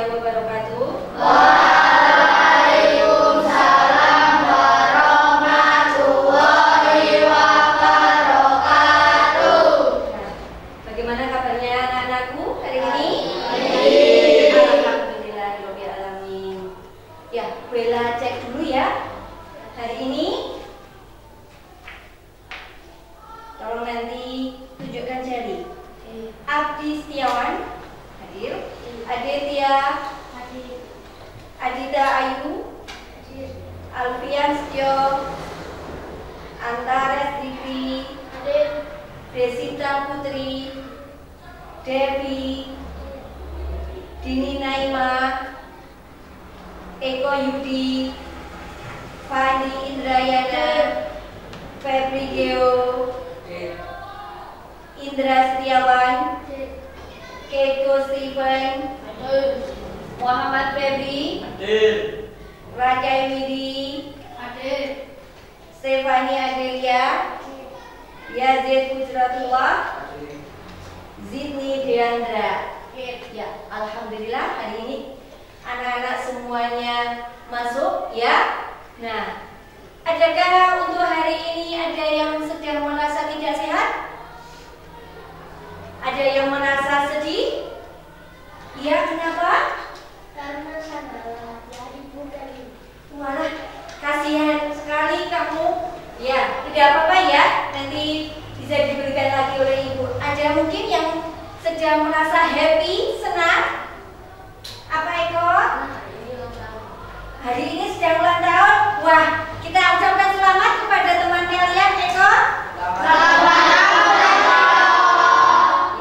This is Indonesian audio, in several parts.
warahmatullahi wabarakatuh. Waalaikumsalam warahmatullahi wabarakatuh. Bagaimana kabarnya anak-anakku hari ini? Baik. Alhamdulillahirabbil alamin. Ya, Bella cek dulu ya. Hari ini tolong nanti tunjukkan jari. Abdi Setiawan hadir. Aditya hadir. Adita Ayu hadir. Alfian Setio, Antares Divi hadir. Desita Putri, Devi, Dini Naima, Eko Yudi, Fani Indrayana, Febri Geo, Indra Setiawan, Keiko Steven, Muhammad Febri, Raja Widi, Stefani Adelia, Yazid Pujratullah, Zidni Deandra. Ya, alhamdulillah hari ini anak-anak semuanya masuk ya. Nah, adakah untuk hari ini ada yang sedang merasa tidak sehat? Ada yang merasa sedih? Iya, kenapa? Karena sandalah ibu dari. Walah, kasihan sekali kamu. Ya, tidak apa-apa ya. Nanti bisa diberikan lagi oleh ibu. Ada mungkin yang sedang merasa happy, senang? Apa Eko? Hari ini sedang ulang tahun. Wah, kita ucapkan selamat kepada teman kalian, Eko. Selamat ulang tahun.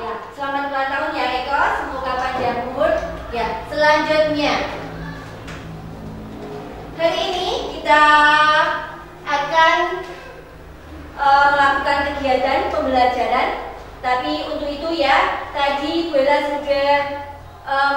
Ya, selamat ulang tahun ya Eko. Semoga panjang umur. Ya, selanjutnya hari ini kita akan melakukan kegiatan pembelajaran. Tapi untuk itu ya, tadi Bella sudah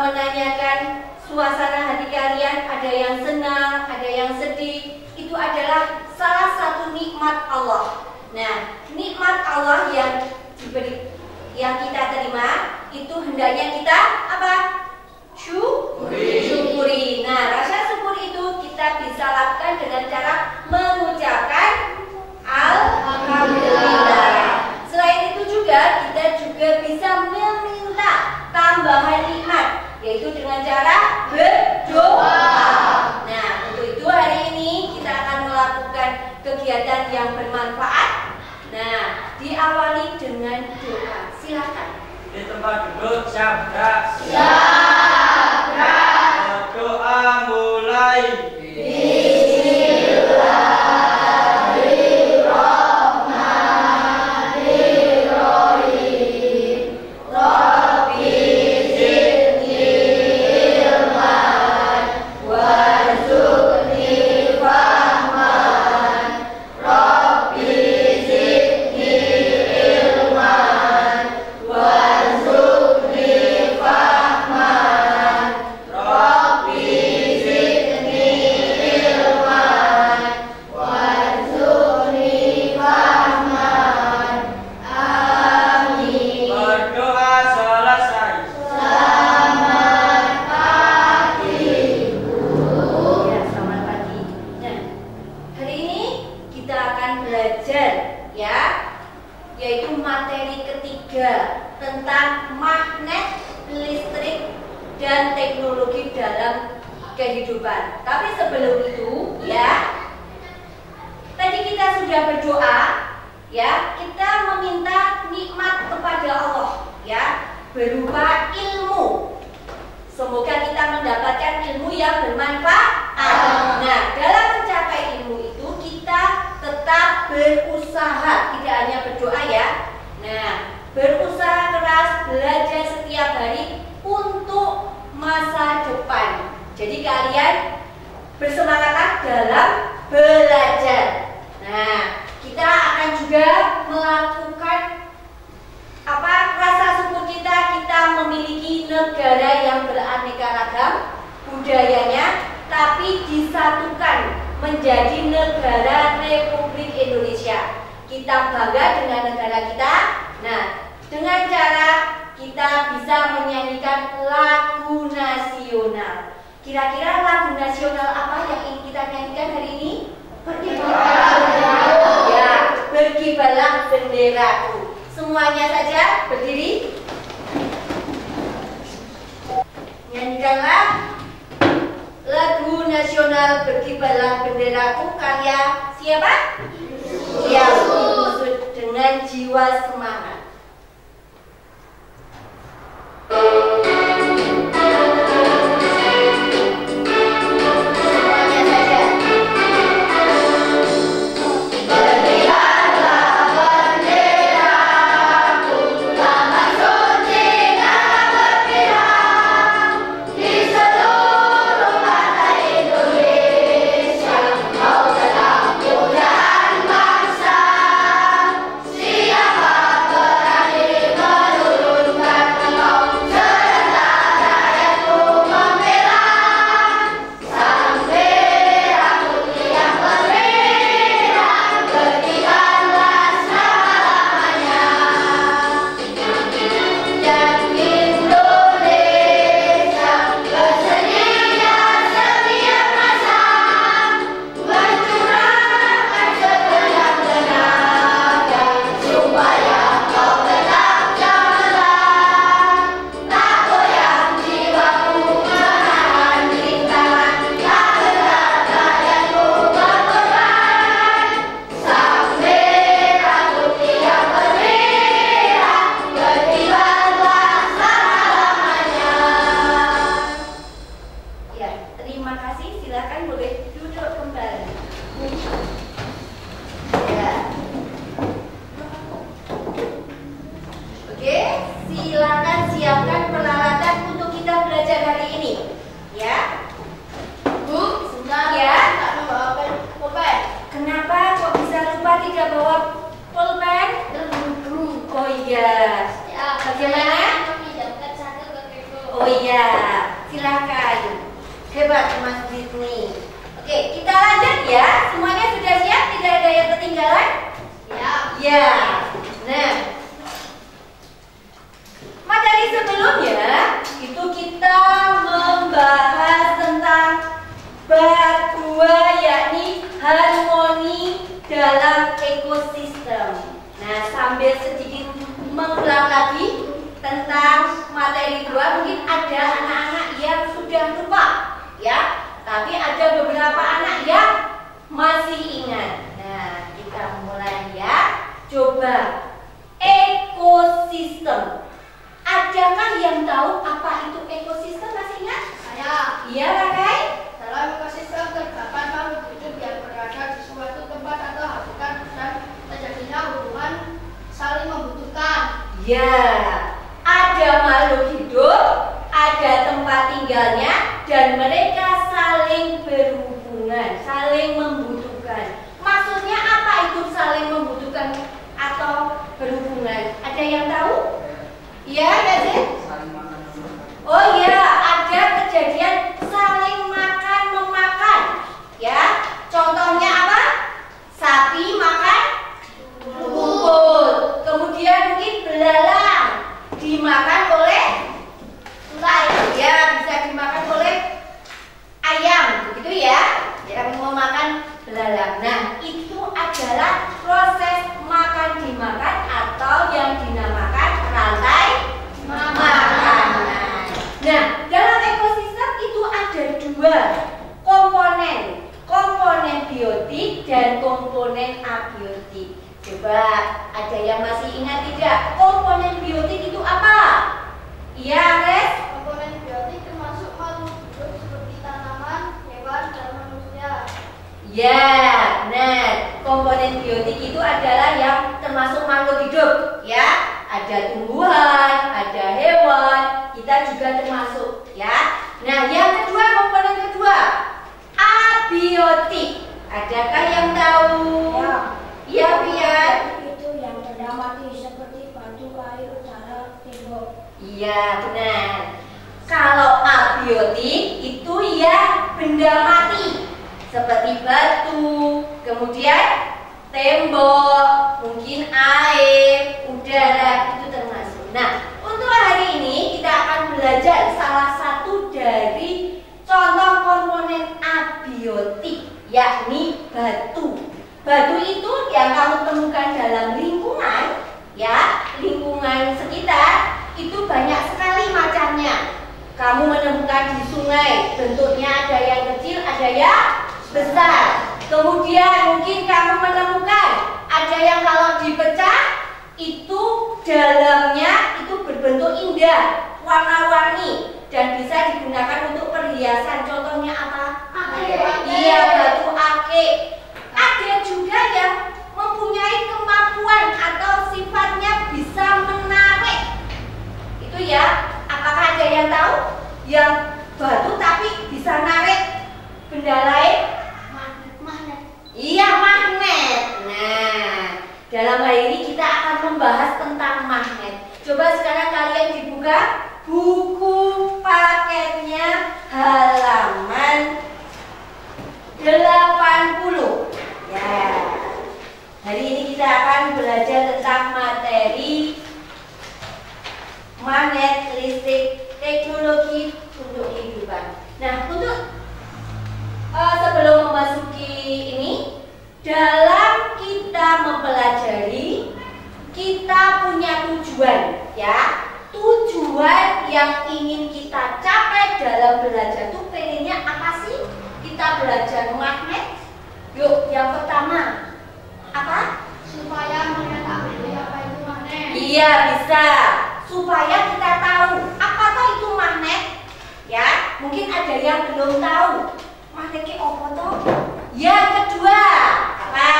menanyakan suasana hati kalian, ada yang senang, ada yang sedih. Itu adalah salah satu nikmat Allah. Nah, nikmat Allah yang diberi, yang kita terima, itu hendaknya kita apa? Syukuri. Nah, rasa syukur itu kita bisa lakukan dengan cara mengucapkan alhamdulillah. Selain itu juga kita juga bisa meminta tambahan nikmat, yaitu dengan cara berdoa. Nah, untuk itu hari ini kita akan melakukan kegiatan yang bermanfaat. Nah, diawali dengan doa. Silakan. Di tempat duduk siap gerak. Siap gerak. Berdoa mulai. Tentang magnet, listrik, dan teknologi dalam kehidupan. Tapi sebelum itu ya, tadi kita sudah berdoa ya, kita meminta nikmat kepada Allah ya, berupa ilmu. Semoga kita mendapatkan ilmu yang bermanfaat. Nah, dalam mencapai ilmu itu kita tetap berusaha, tidak hanya berdoa ya. Nah, berusaha keras, belajar setiap hari untuk masa depan. Jadi kalian bersemangatlah dalam belajar. Nah, kita akan juga melakukan rasa syukur kita memiliki negara yang beraneka ragam budayanya, tapi disatukan menjadi negara Republik Indonesia. Kita bangga dengan negara kita. Nah, dengan cara kita bisa menyanyikan lagu nasional. Kira-kira lagu nasional apa yang ingin kita nyanyikan hari ini? Ya, berkibarlah benderaku. Semuanya saja berdiri. Nyanyikanlah lagu nasional Berkibarlah Benderaku karya siapa? Ya, dengan jiwa semangat. Oh iya, silakan. Hebat Mas Britney. Oke, kita lanjut ya. Semuanya sudah siap? Tidak ada yang ketinggalan? Ya. Ya. Nah, materi sebelumnya itu kita membahas tentang bab 2, yakni harmoni dalam ekosistem. Nah, sambil sedikit mengulang lagi tentang materi 2, mungkin ada anak-anak yang sudah lupa ya, tapi ada beberapa anak yang masih ingat. Nah, kita mulai ya. Coba ekosistem. Adakah yang tahu apa itu ekosistem? Masih ingat? Saya. Iya, Rakai? Dalam ekosistem terdapat makhluk hidup yang berada di suatu tempat atau habitat dan terjadinya hubungan saling membutuhkan. Ya, ada makhluk hidup, ada tempat tinggalnya, dan mereka saling berhubungan, saling membutuhkan. Maksudnya apa itu saling membutuhkan atau berhubungan? Ada yang tahu? Iya, Yazid? Oh iya, ada kejadian saling makan memakan. Ya, contohnya apa? Sapi makan rumput. Kemudian mungkin belalang dimakan oleh ular. Ya, bisa dimakan oleh ayam, begitu ya. Yang memakan belalang. Nah, itu adalah proses makan dimakan atau yang dinamakan rantai makanan. Nah, dalam ekosistem itu ada dua komponen, komponen biotik dan komponen abiotik. Coba ada yang masih ingat tidak? Komponen biotik itu apa? Iya, Res? Komponen biotik termasuk makhluk hidup seperti tanaman, hewan, dan manusia. Ya, nah, komponen biotik itu adalah yang termasuk makhluk hidup, ya. Ada tumbuhan, ada hewan, kita juga termasuk, ya. Nah, yang kedua, komponen kedua, abiotik. Adakah yang tahu? Ya. Iya, Pian. Itu yang benda mati seperti batu, kayu, udara, tembok. Iya, benar. Kalau abiotik itu ya benda mati seperti batu, kemudian tembok, mungkin air, udara, itu termasuk. Nah, untuk hari ini kita akan belajar salah satu dari contoh lingkungan sekitar itu banyak sekali macamnya. Kamu menemukan di sungai, bentuknya ada yang kecil, ada yang besar. Kemudian mungkin kamu menemukan ada yang kalau dipecah itu dalamnya itu berbentuk indah, warna-warni dan bisa digunakan untuk perhiasan. Contohnya apa? Iya, batu akik. Ada juga yang mempunyai kemampuan atau sifatnya bisa menarik. Itu ya. Apakah ada yang tahu? Yang batu tapi bisa narik benda lain? Magnet. Iya, magnet. Nah, dalam hal ini kita akan membahas tentang magnet. Coba sekarang kalian dibuka buku paketnya halaman 80. Ya. Hari ini kita akan belajar tentang materi magnet, listrik, teknologi untuk kehidupan. Nah, untuk sebelum memasuki ini, dalam kita mempelajari, kita punya tujuan, ya. Tujuan yang ingin kita capai dalam belajar itu pengennya apa sih? Kita belajar magnet. Yuk, yang pertama apa? Supaya mengetahui apa itu magnet. Iya, bisa. Supaya kita tahu apakah itu magnet, ya. Mungkin ada yang belum tahu magnet itu apa toh? Yang kedua apa?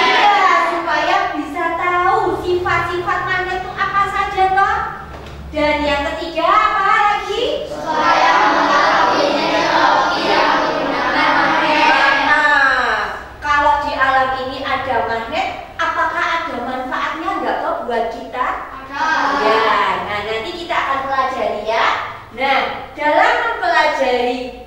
Iya, supaya bisa tahu sifat-sifat magnet itu apa saja toh. Dan yang ketiga apa lagi? Supaya mengetahui teknologi yang digunakan magnet. Nah, kalau di alam ini ada magnet, apakah ada manfaatnya enggak toh buat kita? Ya, nah nanti kita akan pelajari ya. Nah, dalam mempelajari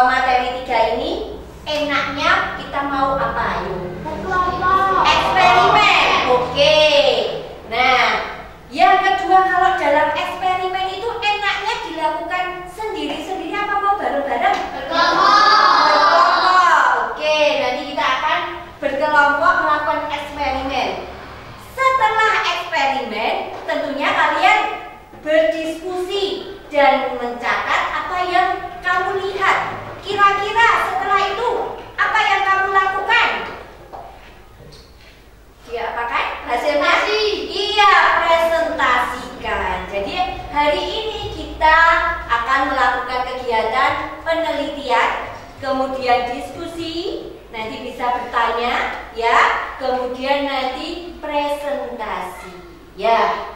materi 3 ini, enaknya kita mau apa? Yuk, Berkelompok. eksperimen. Oke. Nah, yang kedua, kalau dalam eksperimen itu enaknya dilakukan sendiri-sendiri apa mau bareng-bareng? Berkelompok. Oke, nanti kita akan berkelompok melakukan eksperimen. Setelah eksperimen, tentunya kalian berdiskusi dan mencatat apa yang kamu lihat. Kira-kira setelah itu apa yang kamu lakukan? Diapakan hasilnya? Iya, presentasikan. Jadi hari ini kita akan melakukan kegiatan penelitian, kemudian diskusi, nanti bisa bertanya, ya, kemudian nanti presentasi, ya.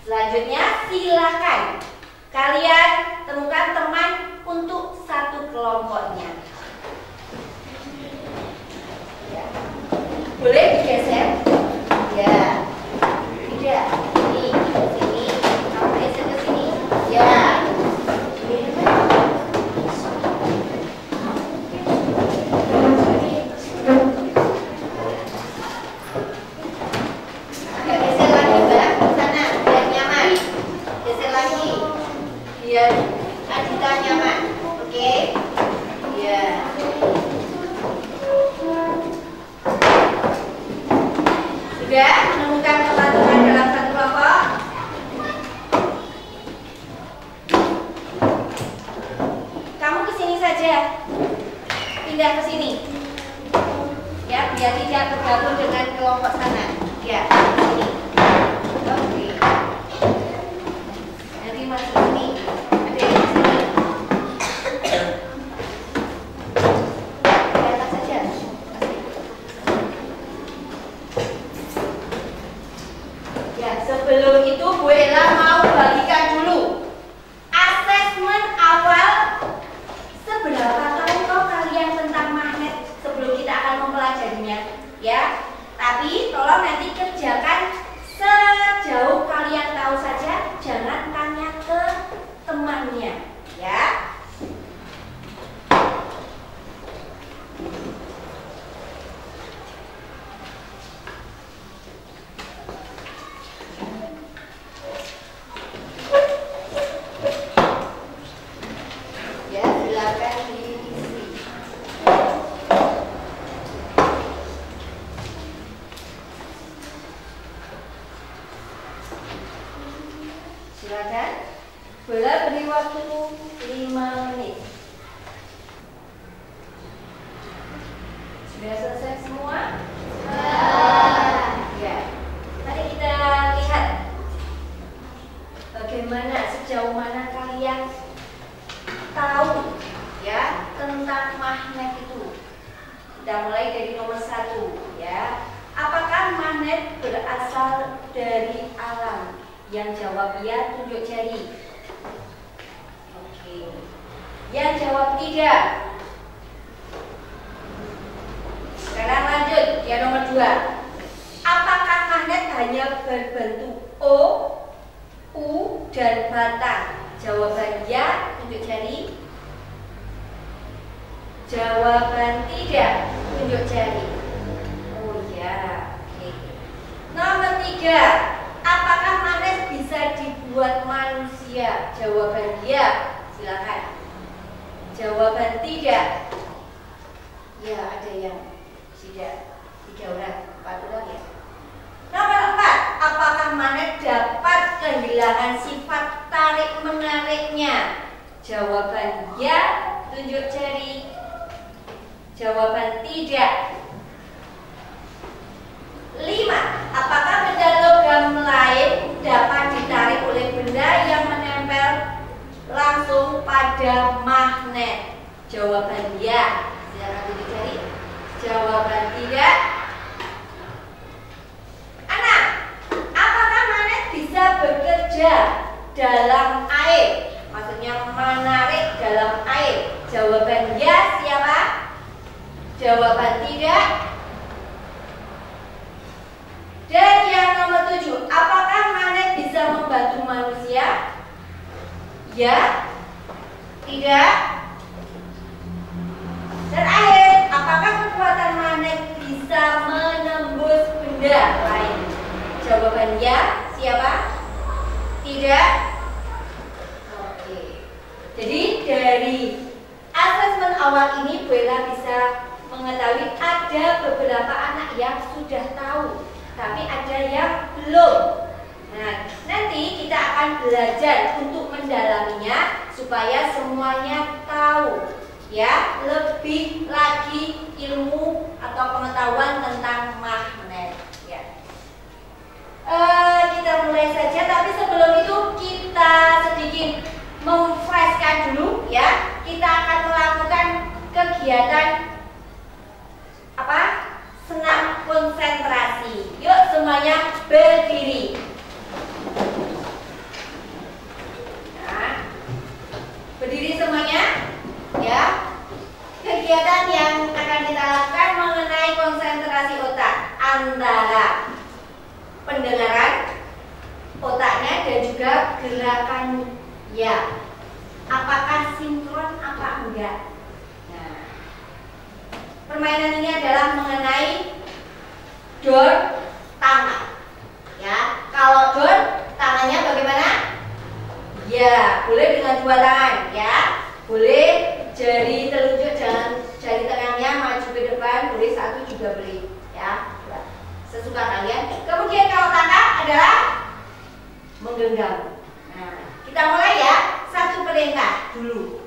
Selanjutnya silakan kalian temukan teman untuk satu kelompoknya. Ya. Boleh digeser? Ya. Tidak. Ini ke sini. Kamu geser ke sini. Ya. Agak geser lagi, Mbak. Sana, biar nyaman. Geser lagi. Biar Adita nyaman. Oke? Ya. Sudah menemukan teman-teman dalam satu kelompok? Kamu ke sini saja. Pindah ke sini. Ya, biar tidak bergabung dengan kelompok sana. Ya, ke sini. Oke. Nanti masuk sini. Ada yang di sini. Ke atas saja. Ya, sebelum itu Bu Ella mau bagikan dulu asesmen awal. Seberapa tahu kok kalian tentang magnet sebelum kita akan mempelajarinya, ya. Tapi tolong nanti kerjakan sejauh kalian tahu saja, jangan tanya ke temannya, ya. Ya, silakan diisi. Silakan. Bola beri waktu 5 menit. Sudah selesai semua? Ya. Mari kita lihat bagaimana, sejauh mana kalian tahu ya tentang magnet itu. Kita mulai dari nomor 1 ya. Apakah magnet berasal dari alam? Yang jawab iya tunjuk jari. Oke. Yang jawab tidak. Sekarang lanjut ya nomor 2. Apakah magnet hanya berbentuk O, U, dan batang? Jawaban ya tunjuk jari. Jawaban tidak tunjuk jari. Oh ya. Oke. Nomor 3. Apakah magnet bisa dibuat manusia? Jawaban ya. Silakan. Jawaban tidak. Ya, ada yang tidak. 3 orang, 4 orang ya. Nomor 4. Apakah magnet dapat kehilangan sifat tarik menariknya? Jawaban ya, tunjuk jari. Jawaban tidak. 5. Apakah benda logam lain dapat ditarik oleh benda yang menempel langsung pada magnet? Jawaban ya. Silakan tunjuk jari. Jawaban tidak. 6. Apakah magnet bisa bekerja dalam air? Maksudnya menarik dalam air. Jawaban ya siapa? Jawaban tidak. Dan yang nomor 7, apakah magnet bisa membantu manusia? Ya, tidak. Dan akhir, apakah kekuatan magnet bisa menembus benda lain? Jawaban ya, siapa? Tidak. Oke. Jadi dari asesmen awal ini Bella bisa mengetahui ada beberapa anak yang sudah tahu, tapi ada yang belum. Nah, nanti kita akan belajar untuk mendalaminya supaya semuanya tahu ya lebih lagi ilmu atau pengetahuan tentang magnet ya. Kita mulai saja, tapi sebelum itu kita sedikit memfreshkan dulu ya. Kita akan melakukan kegiatan apa? Senam konsentrasi. Yuk semuanya berdiri. Nah, berdiri semuanya. Ya. Kegiatan yang akan kita lakukan mengenai konsentrasi otak antara pendengaran otaknya dan juga gerakannya. Apakah sinkron apa enggak? Nah, permainan ini adalah mengenai dor tangan. Ya, kalau dor tangannya bagaimana? Ya, boleh dengan 2 tangan ya. Boleh jari telunjuk, jangan jari tengahnya maju ke depan, boleh 1 juga boleh ya. Sesuka kalian. Kemudian kalau tangkap adalah menggenggam. Nah, kita mulai ya. 1 perintah dulu.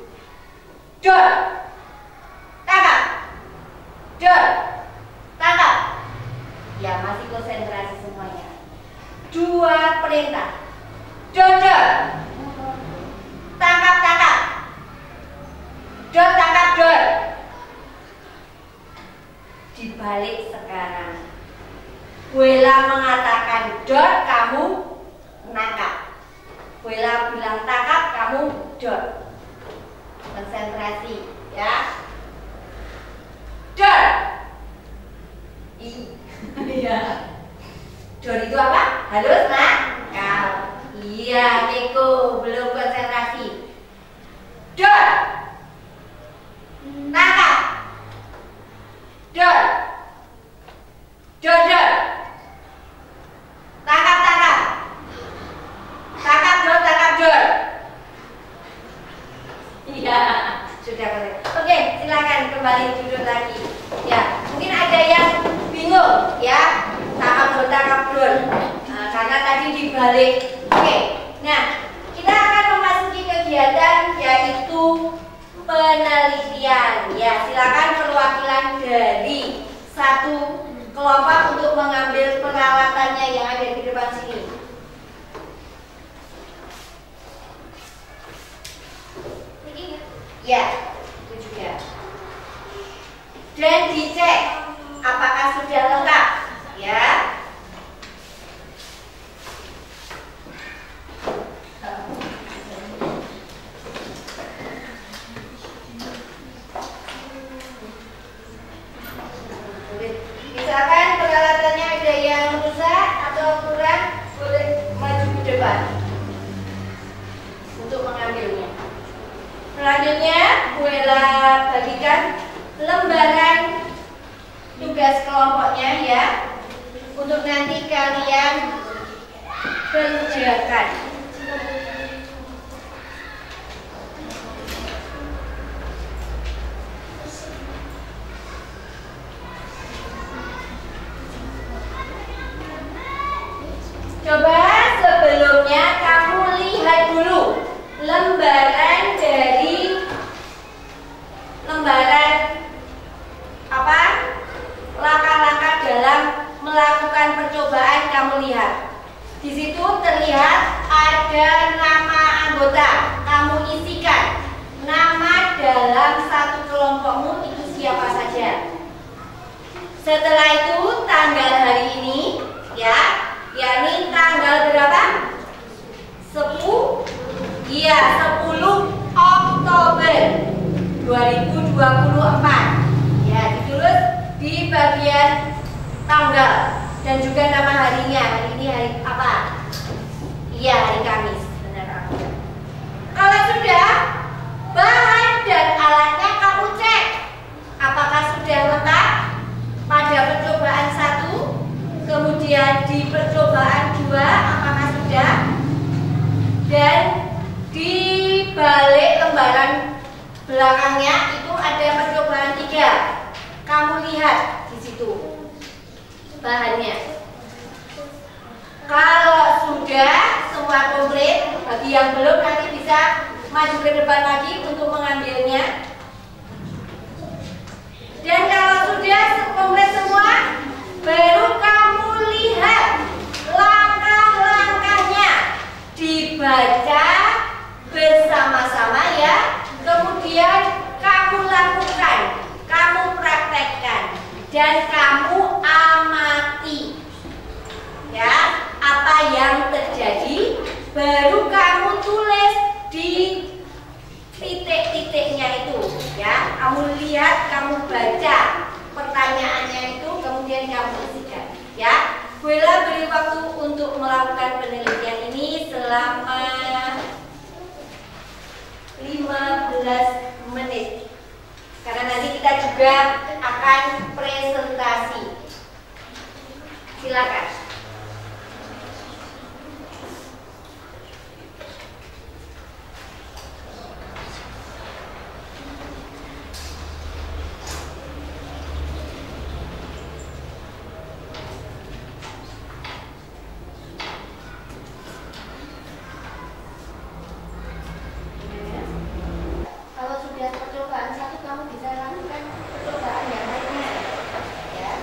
Dor. Tangkap. Dor. Tangkap. Ya, masih konsentrasi semuanya. 2 perintah. Dor, dor. Tangkap, tangkap. Dor, tangkap, dor. Dibalik sekarang. Bella mengatakan dor, kamu nangkap. Bella bilang tangkap, kamu dor. Konsentrasi ya. Dor. Iya. Dor itu apa? Harus nangkap. Iya, Niko belum konsentrasi. Dor. Tangkap. Dor. Dor, dor. Tangkap, tangkap. Tangkap, dor, tangkap, dor. Iya, sudah boleh. Oke, silakan kembali duduk lagi. Ya, mungkin ada yang bingung ya. Tangkap, dor, tangkap, dor. Nah, karena tadi dibalik. Oke, nah mengambil peralatannya yang ada di depan sini. Ya, itu juga. Dan dicek apakah sudah lengkap, ya. Misalkan peralatannya ada yang rusak atau kurang, boleh maju ke depan untuk mengambilnya. Selanjutnya, Buela bagikan lembaran tugas kelompoknya ya, untuk nanti kalian kerjakan. Coba sebelumnya kamu lihat dulu lembaran apa? Langkah-langkah dalam melakukan percobaan kamu lihat. Di situ terlihat ada nama anggota. Kamu isikan nama dalam satu kelompokmu itu siapa saja. Setelah itu tanggal hari ini ya, yakni tanggal berapa? 10 Oktober 2024. Ya, ditulis di bagian tanggal dan juga nama harinya. Hari ini hari apa? Iya, hari Kamis. Benar. Kalau sudah, bahan dan alatnya kamu cek apakah sudah lengkap pada percobaan 1, kemudian di percobaan 2 apakah sudah, dan di balik lembaran belakangnya itu ada percobaan 3. Kamu lihat di situ bahannya. Kalau sudah semua komplit, bagi yang belum nanti bisa maju ke depan lagi untuk mengambilnya. Dan kalau sudah komplit semua, baru kamu lihat langkah-langkahnya, dibaca bersama-sama ya. Kemudian kamu lakukan, kamu praktekkan, dan kamu amati ya apa yang terjadi. Baru kamu tulis di titik-titiknya itu ya. Kamu lihat, kamu baca pertanyaannya itu, kemudian kamu isikan ya. Buela beri waktu untuk melakukan penelitian ini selama 15 menit. Karena nanti kita juga akan presentasi. Silakan. Kalau sudah percobaan 1, kamu bisa lakukan percobaan yang lainnya ya.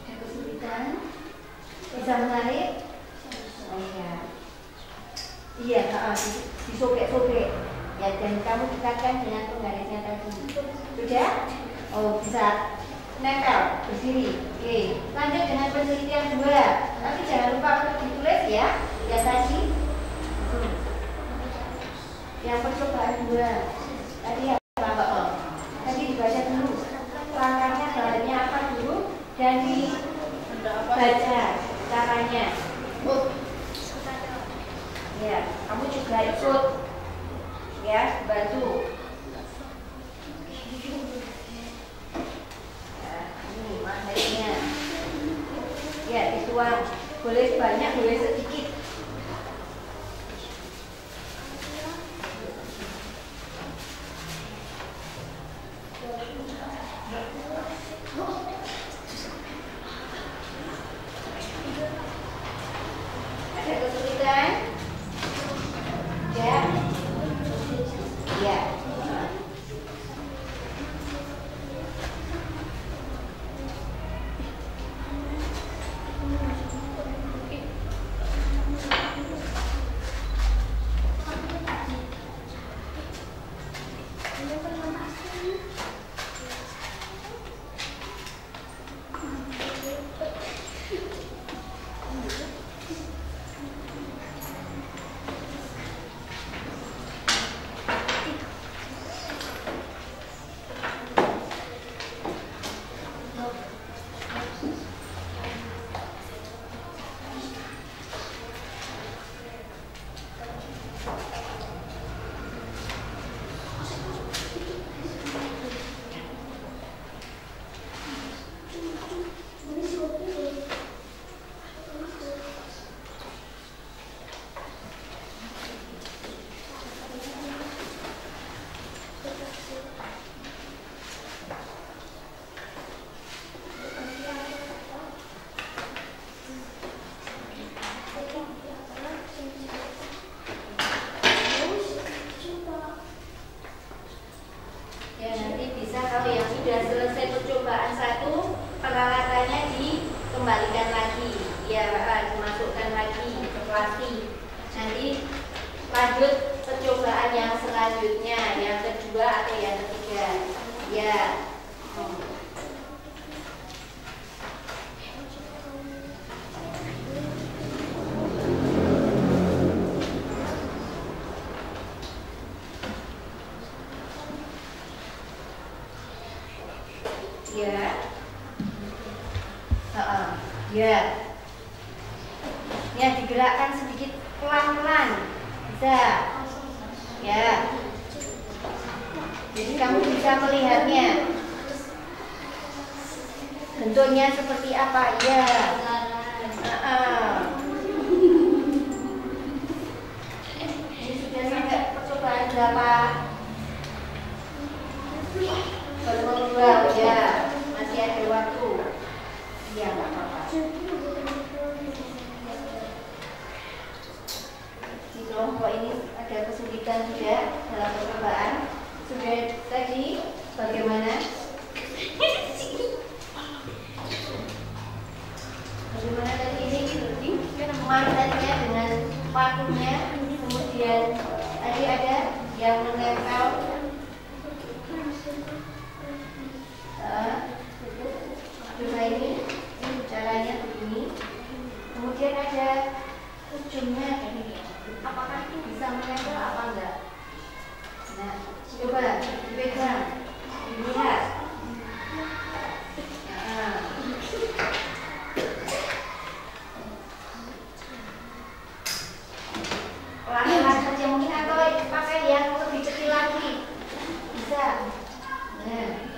Ada kesulitan? Bisa menarik? Oh iya. Iya, disobek-sobek ya, dan kamu dekatkan dengan penggarisnya tadi. Sudah? Oh, bisa nempel berdiri. Oke, lanjut dengan penelitian 2. Tapi jangan lupa ditulis ya, yang tadi. Yang percobaan 2 tadi apa Mbak Om? Tadi dibaca dulu langkahnya, bahannya apa dulu, dan dibaca caranya. Ya, kamu juga ikut ya, bantu. Ya, ini materinya. Ya, dituang. Boleh banyak, boleh sedikit. Kembalikan lagi, ya dimasukkan lagi ke plastik. Nanti lanjut percobaan yang selanjutnya, yang kedua atau yang ketiga. Ya. Ya, ya digerakkan sedikit pelan-pelan, bisa, ya. Jadi kamu bisa melihatnya, bentuknya seperti apa, ya. Ini sudah sampai percobaan berapa? Baru 2, ya, masih ada waktu. Iya, nggak apa-apa. Di kelompok ini ada kesulitan juga dalam percobaan. Sudah tadi bagaimana? Bagaimana tadi ini mantannya dengan pakunya, kemudian tadi ada yang menempel. Coba ini caranya begini. Kemudian ada ujungnya ini. Apakah itu bisa menempel apa enggak? Nah, coba dipegang, dilihat. Pelan-pelan saja mungkin, atau pakai yang lebih kecil lagi. Bisa. Nah.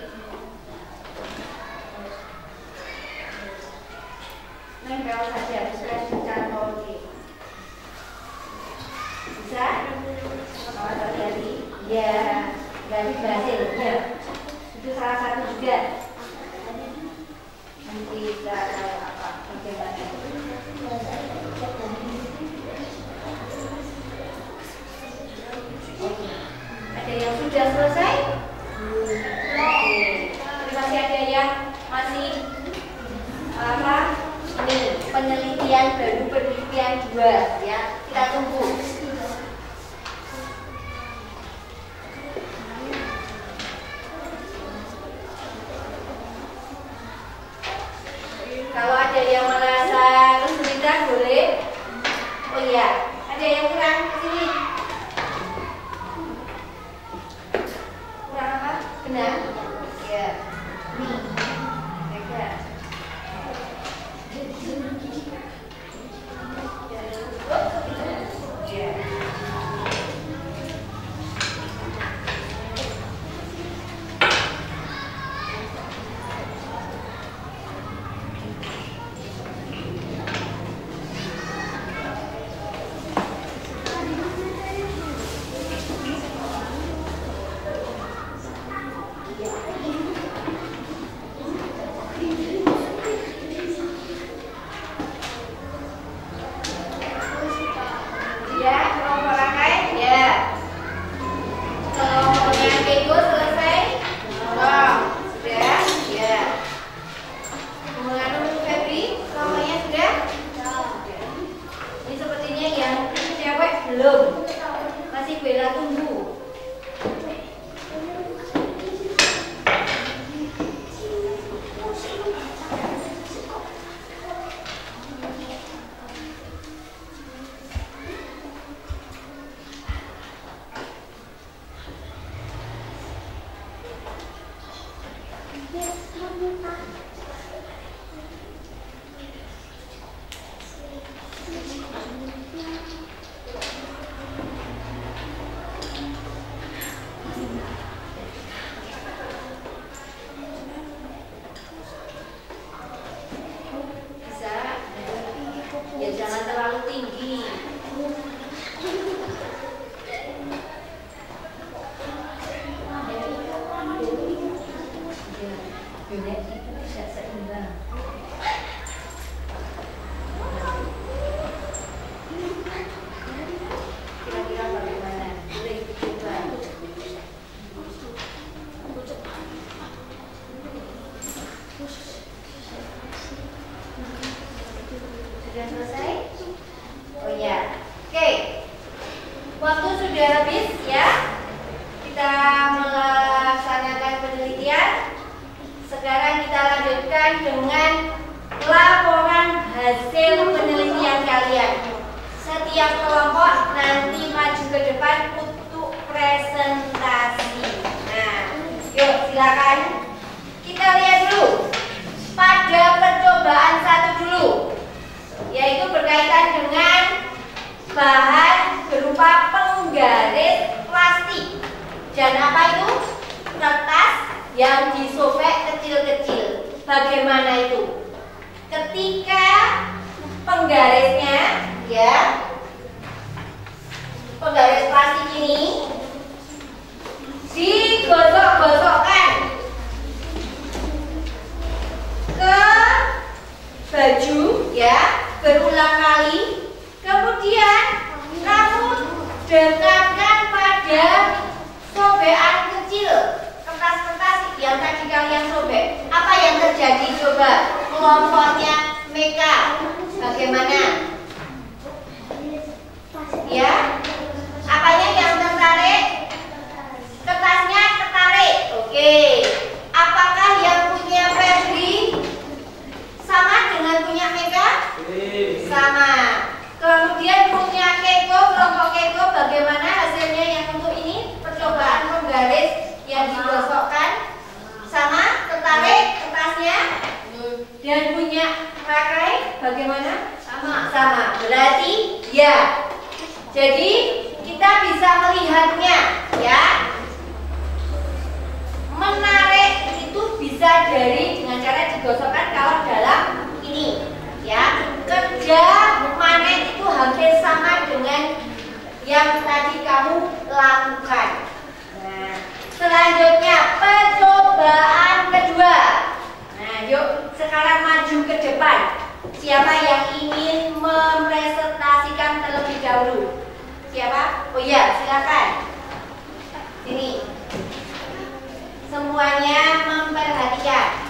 Nempel saja, bisa dicantol. Bisa? Kalau terjadi, ya, berarti berhasil. Ya, itu salah satu juga. Nanti kita apa? Bagaimana? Ada yang sudah selesai? Tapi masih ada yang masih apa? Penelitian baru, penelitian 2, ya, kita tunggu. Kalau ada yang merasa kesulitan boleh. Oh iya, ada yang kurang sini. Kurang apa? Benar? Ya. Nih. Pegang. Sudah selesai? Oh ya. Oke. Waktu sudah habis ya. Kita melaksanakan penelitian. Sekarang kita lanjutkan dengan laporan hasil penelitian kalian. Setiap kelompok nanti maju ke depan untuk presentasi. Nah, yuk silakan. Kita lihat dulu pada percobaan 1 dulu, yaitu berkaitan dengan bahan berupa penggaris plastik. Dan apa itu? Kertas yang disobek kecil-kecil. Bagaimana itu? Ketika penggarisnya, ya, penggaris plastik ini digosok-gosokkan ke baju, ya, berulang kali. Kemudian kamu dekatkan pada sobekan kecil, kertas-kertas yang tadi kalian sobek. Apa yang terjadi? Coba kelompoknya Meka, bagaimana? Ya, apanya yang tertarik? Kertasnya tertarik. Oke. Apakah yang punya Febri sama dengan punya Meka? Sama. Kemudian punya Keko, kelompok Keko, bagaimana hasilnya yang untuk ini? Percobaan penggaris yang digosokkan. Sama, tertarik kertasnya. Dan punya Rakai bagaimana? Sama. Berarti ya. Jadi kita bisa melihatnya, ya. Menarik itu bisa dengan cara digosokkan kalau dalam ini, ya. Kerja manen itu hampir sama dengan yang tadi kamu lakukan. Nah, selanjutnya percobaan kedua. Nah, yuk sekarang maju ke depan. Siapa yang ingin mempresentasikan terlebih dahulu? Siapa? Oh iya, silakan. Sini. Semuanya memperhatikan.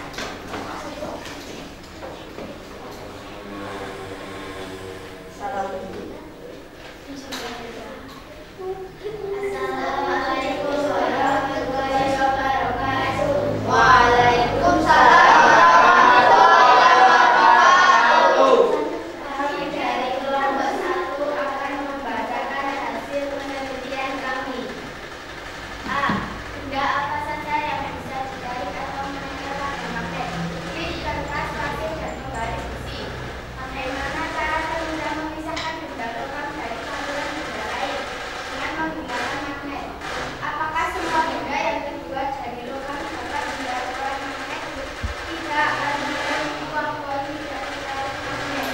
Assalamualaikum warahmatullahi wabarakatuh. Waalaikumsalam warahmatullahi wabarakatuh. Kami dari kelompok 1 akan membacakan hasil penelitian kami. A. Benda apa saja yang bisa ditarik atau menempel pada magnet? B. Kertas, pasir, dan penggaris besi. Bagaimana cara termudah memisahkan benda logam dari saluran benda lain dengan menggunakan magnet? Apakah semua benda yang terbuat dari logam dapat dilakukan magnet? Tidak, aluminium, uang, poli, dan ditarik magnet.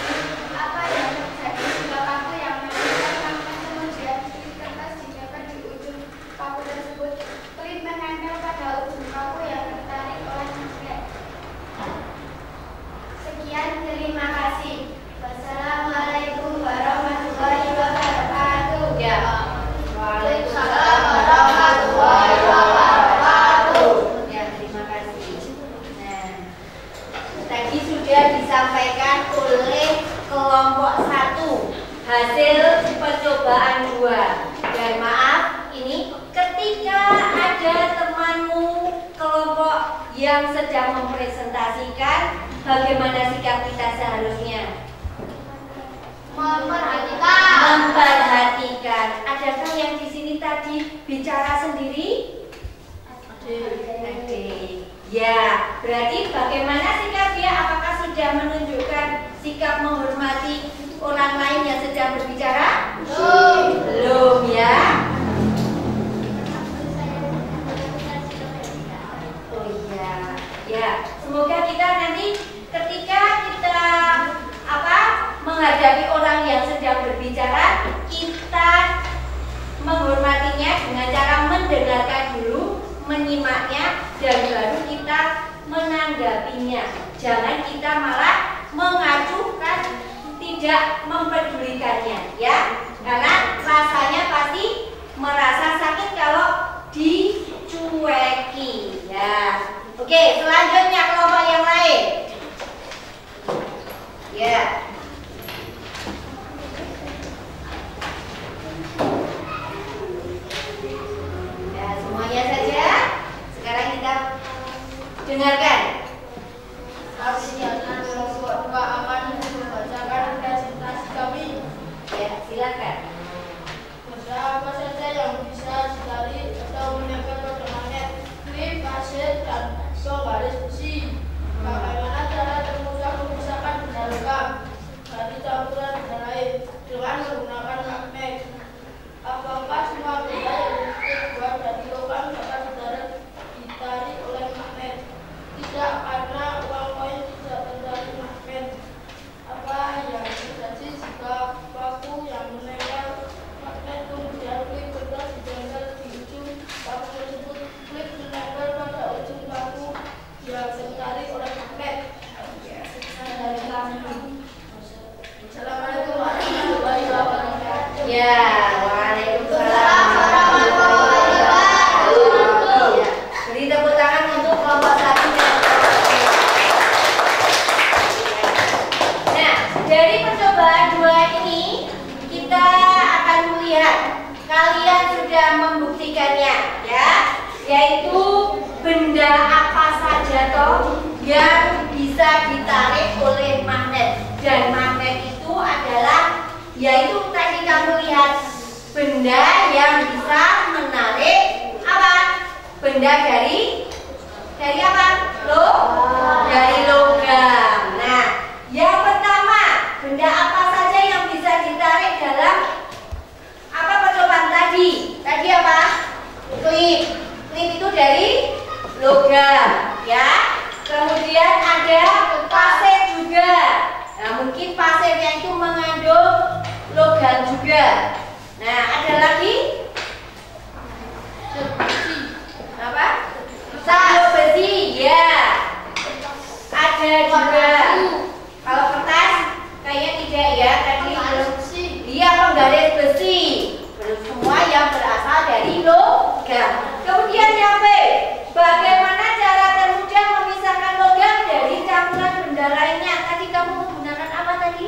Apa yang terjadi jika paku yang menempel magnet kemudian klip kertas didapat di ujung paku tersebut? Klip menempel pada ujung paku yang tertarik oleh magnet. Sekian, terima kasih. Wassalamualaikum warahmatullahi wabarakatuh. Ya. Waalaikumsalam warahmatullahi wabarakatuh. Ya, terima kasih. Nah, tadi sudah disampaikan oleh kelompok 1 hasil percobaan 2. Dan maaf, ini ketika ada temanmu kelompok yang sedang mempresentasikan, bagaimana sikap kita seharusnya? Memperhatikan. Adakah yang di sini tadi bicara sendiri? Ada. Ya, berarti bagaimana sikap dia? Apakah sudah menunjukkan sikap menghormati orang lain yang sedang berbicara? Belum ya. Oh iya. Ya, semoga kita nanti ketika kita menghadapi orang yang sedang berbicara, kita menghormatinya dengan cara mendengarkan dulu, menyimaknya, dan baru kita menanggapinya. Jangan kita malah mengacuhkan, tidak mempedulikannya, ya. Karena rasanya pasti merasa sakit kalau dicueki, ya. Oke, selanjutnya kelompok yang lain. Ya. Dengarkan. Artinya juga akan membacakan presentasi kami. Ya, silakan. Benda apa saja yang bisa ditarik atau menempel pada magnet, klip, pasir, dan garis besi. Bagaimana cara termudah memisahkan benda logam dari campuran benda lain dengan menggunakan magnet? Apakah semua benda yang terbuat dari logam dapat ditarik oleh magnet? Tidak, karena uang koin tidak tertarik magnet. Apa yang terjadi jika paku yang menempel magnet kemudian klip kertas ditempel di ujung paku tersebut? Klip menempel pada ujung paku yang tertarik oleh magnet. Assalamualaikum warahmatullahi wabarakatuh. Ya, waalaikumsalam warahmatullahi wabarakatuh. Ya, beri tepuk tangan untuk kelompok 1 dan kelompok 2. Nah, dari percobaan 2 ini kita akan melihat kalian sudah membuktikannya, ya, yaitu benda apa saja toh yang bisa ditarik oleh magnet, dan magnet itu adalah, yaitu tadi kamu lihat, benda yang bisa menarik apa? Benda dari apa? Dari logam. Nah, yang pertama, benda apa saja yang bisa ditarik dalam apa percobaan tadi? Tadi apa? Klip. Klip itu dari logam, ya. Kemudian ada pasir juga. Nah, mungkin pasirnya itu mengandung logam juga. Nah, ada lagi apa? Sabuk besi, ya. Ada juga. Kalau kertas kayaknya tidak, ya. Tadi dia penggaris besi. Semua yang berasal dari logam. Kemudian yang B, bagaimana cara termudah memisahkan logam dari campuran benda lainnya? Tadi kamu menggunakan apa tadi?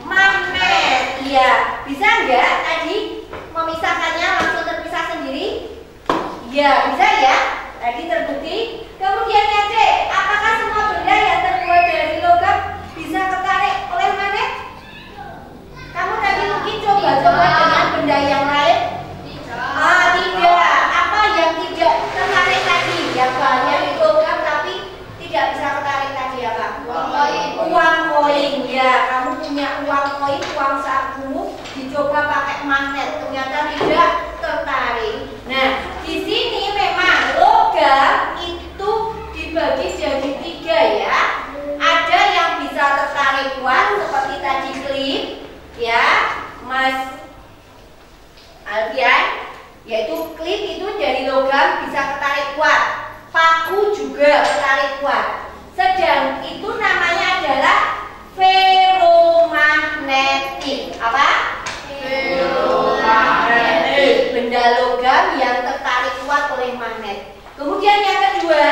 Magnet. Iya, bisa enggak tadi memisahkannya langsung terpisah sendiri? Iya, bisa ya. Tadi terbukti. Kemudian yang C, apakah semua benda yang terbuat dari logam bisa tertarik oleh magnet? Kamu tadi mungkin coba-coba dengan benda yang lain? Tidak. Apa yang tidak tertarik tadi? Yang bahannya di logam tapi tidak bisa tertarik tadi apa? Uang koin. Ya, kamu punya uang koin, uang sakumu, dicoba pakai magnet, ternyata tidak tertarik. Nah, di sini memang logam itu dibagi jadi 3, ya. Ada yang bisa tertarik kuat seperti tadi klip, ya, Mas Alfian, yaitu klip itu dari logam bisa tertarik kuat. Paku juga tertarik kuat. Sedang itu namanya adalah ferromagnetik. Apa? Ferromagnetik. Benda logam yang tertarik kuat oleh magnet. Kemudian yang kedua,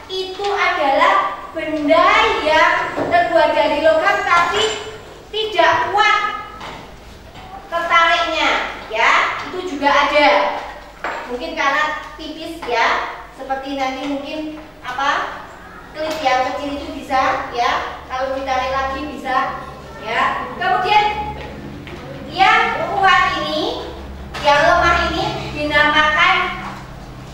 itu adalah benda yang terbuat dari logam tapi tidak kuat tertariknya, ya. Itu juga ada. Mungkin karena tipis, ya. Seperti nanti mungkin apa? Klip yang kecil itu bisa, ya. Kalau ditarik lagi bisa, ya. Kemudian yang kuat ini, yang lemah ini dinamakan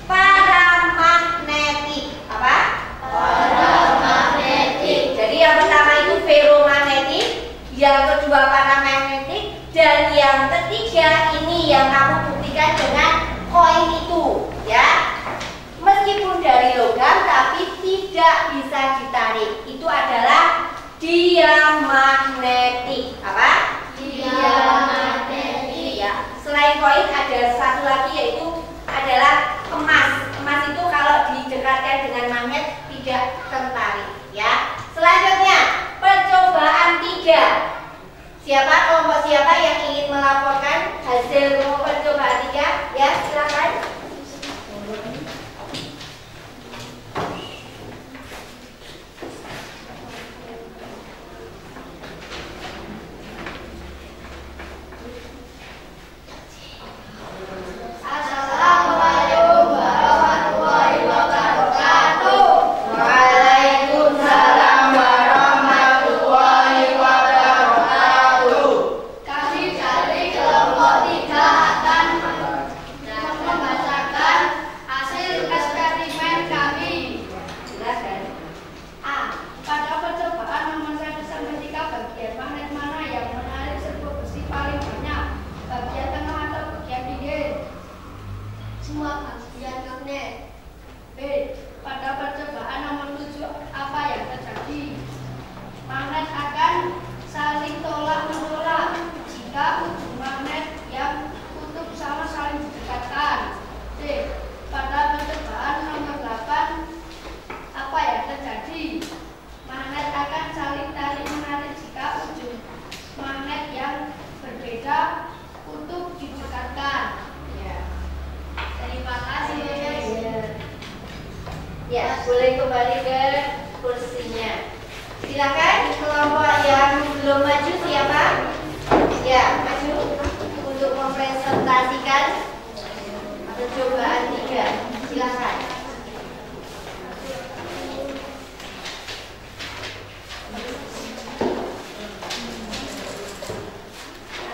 paramagnetik. Apa? Paramagnetik. Jadi yang pertama itu ferromagnetik, yang kedua paramagnetik, dan yang ketiga ini yang kamu buktikan dengan koin itu, ya. Meskipun dari logam tapi tidak bisa ditarik. Itu adalah diamagnetik. Apa? Diamagnetik. Ya. Selain koin ada satu lagi, yaitu adalah emas. Emas itu kalau didekatkan dengan magnet tidak tertarik, ya. Selanjutnya percobaan 3. Siapa kelompok siapa yang ingin melaporkan hasil percobaan 3? Ya, silakan. Assalamualaikum warahmatullahi wabarakatuh. Silakan kelompok yang belum maju siapa? Ya, maju untuk mempresentasikan percobaan 3. Silakan.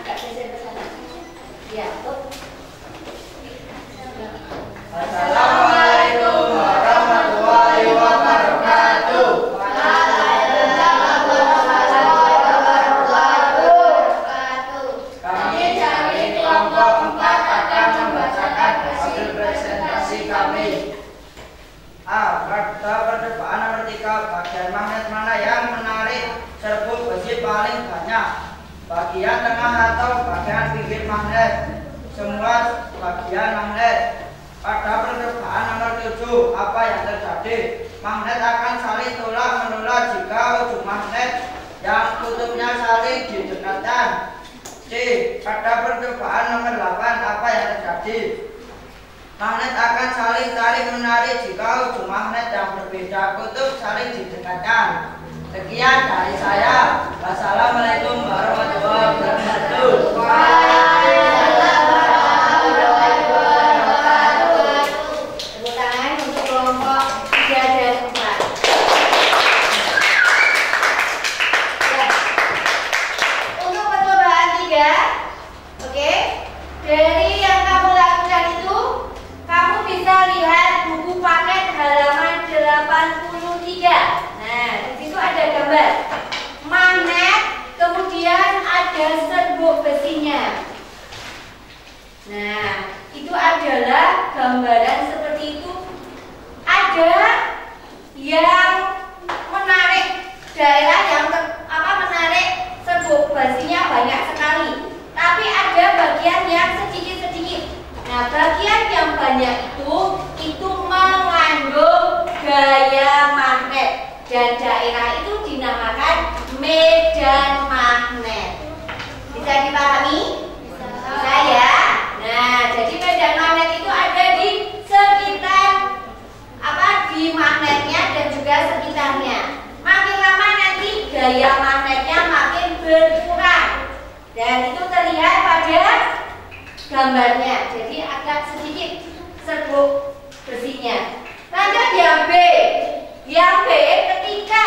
Agak geser ke sana. Ya, Assalamualaikum warahmatullahi wabarakatuh. Kami dari kelompok 4 akan membacakan hasil presentasi kami. A. Pada percobaan nomor 3, bagian magnet mana yang menarik serbuk besi paling banyak? Bagian tengah atau bagian pinggir magnet? Semua bagian magnet. Pada percobaan nomor 7, apa yang terjadi? Magnet akan saling tolak menolak jika ujung magnet yang kutubnya saling didekatkan. C. Pada percobaan nomor 8, apa yang terjadi? Magnet akan saling tarik menarik jika ujung magnet yang berbeda kutub saling didekatkan. Sekian dari saya. Wassalamualaikum warahmatullahi wabarakatuh. Tepuk tangan untuk kelompok 3 dan 4. Ya. Untuk percobaan 3, oke. Dari yang kamu lakukan itu, kamu bisa lihat buku paket halaman 83. Nah, di situ ada gambar magnet, kemudian ada serbuk besinya. Nah, itu adalah gambaran seperti itu. Ada yang menarik daerah yang menarik serbuk besinya banyak sekali. Tapi ada bagian yang sedikit-sedikit. Nah, bagian yang banyak itu mengandung gaya magnet dan daerah itu dinamakan medan magnet. Bisa dipahami? Bisa ya? Nah, jadi medan magnet itu ada di sekitar di magnetnya dan juga sekitarnya. Makin lama nanti gaya magnetnya makin berkurang. Dan itu terlihat pada gambarnya. Jadi agak sedikit serbuk besinya. Lanjut yang B. Yang B, ketika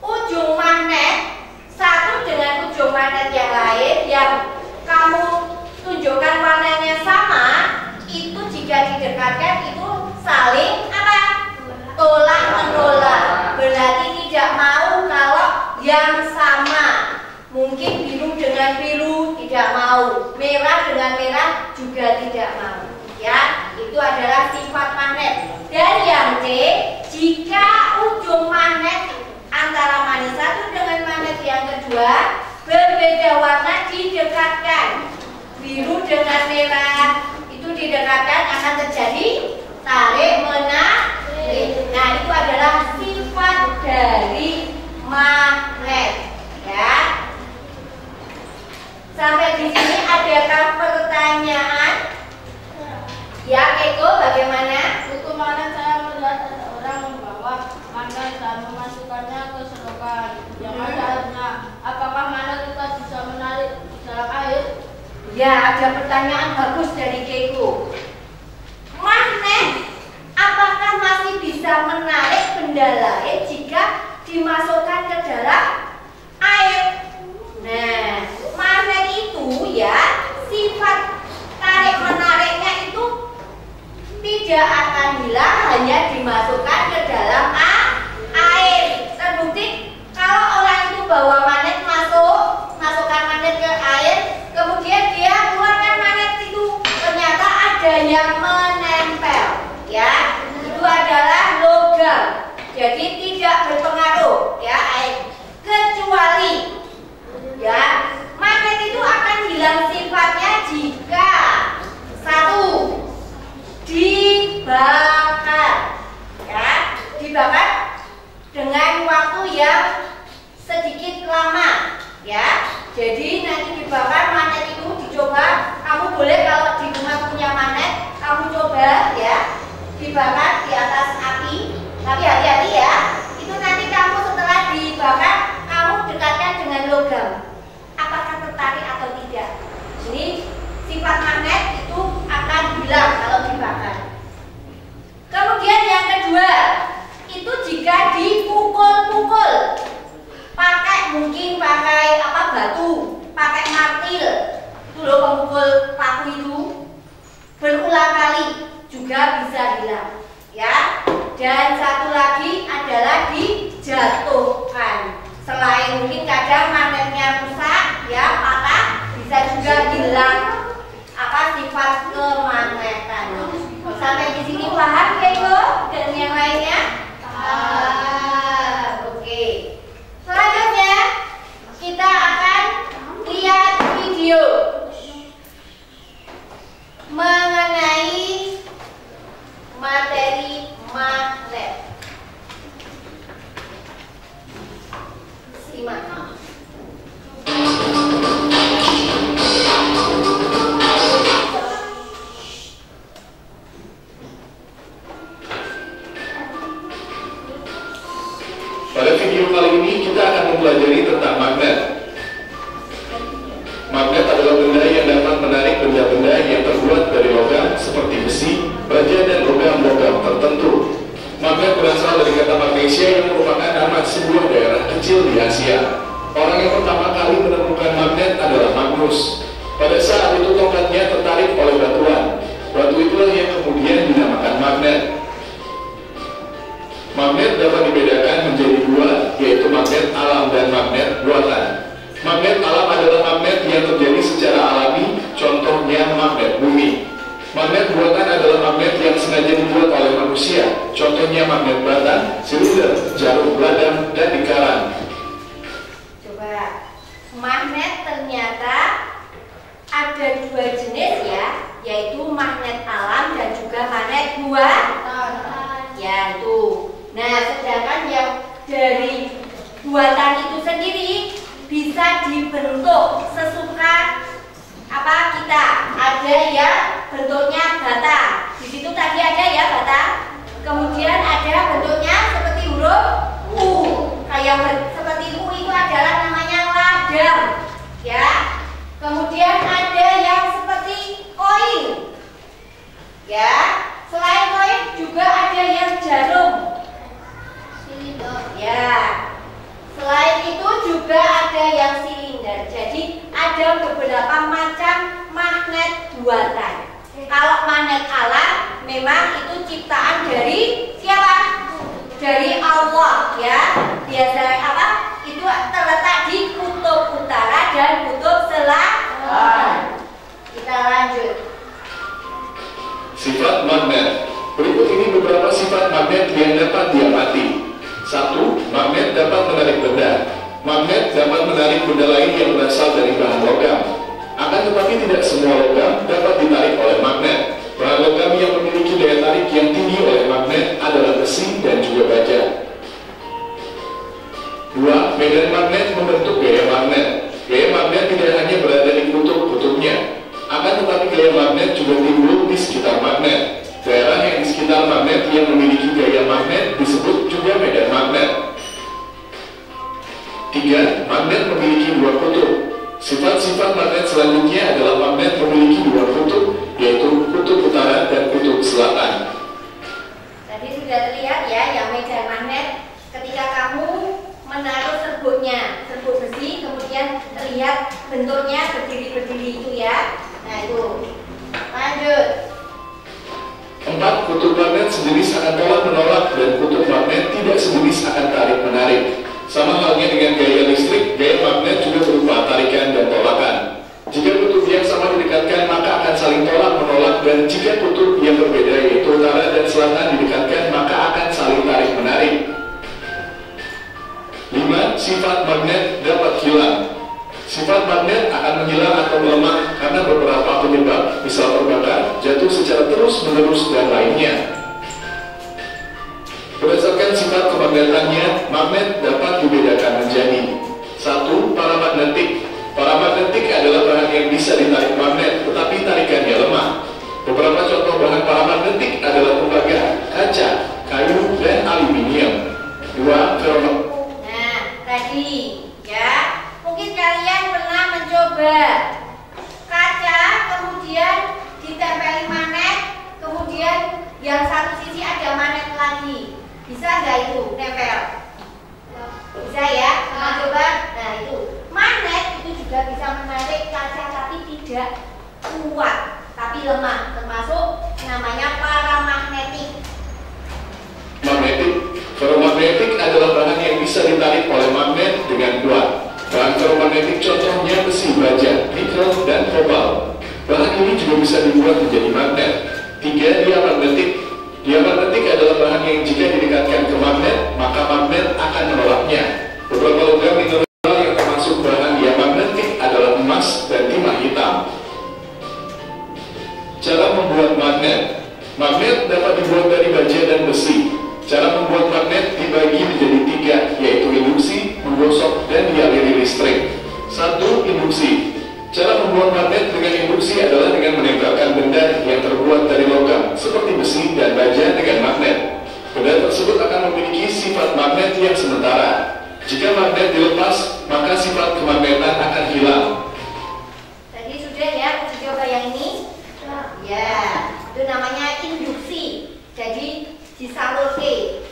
ujung magnet satu dengan ujung magnet yang lain yang kamu tunjukkan warnanya sama, itu jika didekatkan itu saling tolak menolak. Berarti tidak mau kalau yang sama. Mungkin biru dengan biru tidak mau, merah dengan merah juga tidak mau. Ya, itu adalah sifat magnet. Dan yang C, jika ujung magnet antara magnet satu dengan magnet yang kedua berbeda warna didekatkan, biru dengan merah itu didekatkan akan terjadi tarik menarik. Nah, itu adalah sifat dari magnet. Ya. Sampai di sini adakah pertanyaan? Ya, Eko, bagaimana? Itu kemarin saya melihat ada orang membawa magnet dan memasukkannya ke selokan. Yang ada apakah magnet kita bisa menarik dalam air? Ya, ada pertanyaan bagus dari Keiko. Magnet apakah masih bisa menarik benda lain jika dimasukkan ke dalam air? Nah, magnet itu ya sifat tarik menariknya itu tidak akan hilang hanya dimasukkan ke dalam air. Terbukti kalau orang itu bawa magnet masukkan magnet ke air, kemudian dia keluarkan magnet itu, ternyata ada yang menempel. Ya, itu adalah logam. Jadi tidak berpengaruh ya air. Kecuali ya magnet itu akan hilang sifatnya jika satu dibakar, ya dibakar dengan waktu yang sedikit lama, ya. Jadi nanti dibakar magnet itu dicoba. Kamu boleh kalau di rumah punya magnet, kamu coba ya dibakar di atas api. Tapi hati-hati ya. Itu nanti kamu setelah dibakar loh pemukul paku itu berulang kali juga bisa hilang, ya. Dan satu lagi adalah dijatuhkan. Selain mungkin kadang magnetnya rusak, ya, patah, bisa juga hilang sifat kemagnetan. Sampai di sini paham ya Ibu? Dan yang lainnya? Oke. Selanjutnya kita akan lihat video mengenai materi magnet. Simak. Pada video kali ini kita akan mempelajari tentang magnet. Magnet adalah benda yang dapat menarik benda-benda yang terbuat dari logam seperti besi, baja, dan logam-logam tertentu. Magnet berasal dari kata magnesia yang merupakan nama sebuah daerah kecil di Asia. Orang yang pertama kali menemukan magnet adalah Magnus. Pada saat itu tongkatnya tertarik oleh batuan. Batu itulah yang kemudian dinamakan magnet. Magnet dapat dibedakan menjadi dua, yaitu magnet alam dan magnet buatan. Magnet alam adalah magnet yang terjadi secara alami, contohnya magnet bumi. Magnet buatan adalah magnet yang sengaja dibuat oleh manusia, contohnya magnet bata, silinder, jarum beladang, dan lingkaran. Coba, magnet ternyata ada dua jenis ya, yaitu magnet alam dan juga magnet buatan. Ya itu. Nah, sedangkan yang dari buatan itu sendiri bisa dibentuk sesuka kita. Ada yang bentuknya bata. Di situ tadi ada ya bata. Kemudian ada bentuknya seperti huruf U. Kayak seperti U itu adalah namanya ladang. Ya. Kemudian ada yang seperti koin. Ya. Selain koin juga ada yang jarum. Ya. Selain itu juga ada yang silinder. Jadi ada beberapa macam magnet buatan. Kalau magnet alam memang itu ciptaan dari siapa? Dari Allah ya. Biasanya itu terletak di kutub utara dan kutub selatan. Kita lanjut. Sifat magnet. Berikut ini beberapa sifat magnet yang dapat diamati. 1. Magnet dapat menarik benda. Magnet dapat menarik benda lain yang berasal dari bahan logam. Akan tetapi tidak semua logam dapat ditarik oleh magnet. Bahan logam yang memiliki daya tarik yang tinggi oleh magnet adalah besi dan juga baja. 2. Medan magnet membentuk gaya magnet. Gaya magnet tidak hanya berada di kutub-kutubnya. Akan tetapi gaya magnet juga timbul di sekitar magnet. Daerah yang di sekitar magnet yang memiliki gaya magnet disebut juga medan magnet. 3. Magnet memiliki dua kutub. Sifat-sifat magnet selanjutnya adalah magnet memiliki dua kutub, yaitu kutub utara dan kutub selatan. Tadi sudah terlihat ya yang medan magnet ketika kamu menaruh serbuknya, serbuk besi, kemudian terlihat bentuknya berdiri-berdiri itu ya. Nah itu. Lanjut. 4. Kutub magnet sejenis akan tolak-menolak dan kutub magnet tidak sejenis akan tarik-menarik. Sama halnya dengan gaya listrik, gaya magnet juga berupa tarikan dan tolakan. Jika kutub yang sama didekatkan, maka akan saling tolak-menolak, dan jika kutub yang berbeda yaitu utara dan selatan didekatkan, maka akan saling tarik-menarik. 5. Sifat magnet dapat hilang. Sifat magnet akan menghilang atau melemah karena beberapa penyebab, misal terbakar, jatuh secara terus-menerus, dan lainnya. Berdasarkan sifat kemagnetannya, magnet dapat dibedakan menjadi 1. Paramagnetik. Paramagnetik adalah bahan yang bisa ditarik magnet, tetapi tarikannya lemah. Beberapa contoh bahan paramagnetik adalah tembaga, kaca, kayu, dan aluminium. 2. Ferromagnetik. Nah, tadi ya. Mungkin kalian pernah mencoba kaca, kemudian ditempeli magnet, kemudian yang satu sisi ada magnet lagi. Bisa nggak itu nempel? Bisa ya? Coba. Nah itu magnet itu juga bisa menarik kaca tapi tidak lemah, termasuk namanya paramagnetik. Magnetik. Ferromagnetik adalah bahan yang bisa ditarik oleh magnet dengan kuat. Bahan ferromagnetik contohnya besi, baja, nikel, dan kobalt. Bahan ini juga bisa dibuat menjadi magnet. 3. Diamagnetik. Diamagnetik adalah bahan yang jika didekatkan ke magnet, maka magnet akan menolaknya. Beberapa logam mineral yang termasuk bahan diamagnetik adalah emas dan timah hitam. Cara membuat magnet. Magnet dapat dibuat dari baja dan besi. Cara membuat magnet dibagi menjadi 3, yaitu induksi, menggosok, dan dialiri listrik. 1. Induksi. Cara membuat magnet dengan induksi adalah dengan menempelkan benda yang terbuat dari logam, seperti besi dan baja dengan magnet. Benda tersebut akan memiliki sifat magnet yang sementara. Jika magnet dilepas, maka sifat kemagnetan akan hilang. Tadi sudah ya, uji coba yang ini. Ya, itu namanya induksi. Jadi disalurke.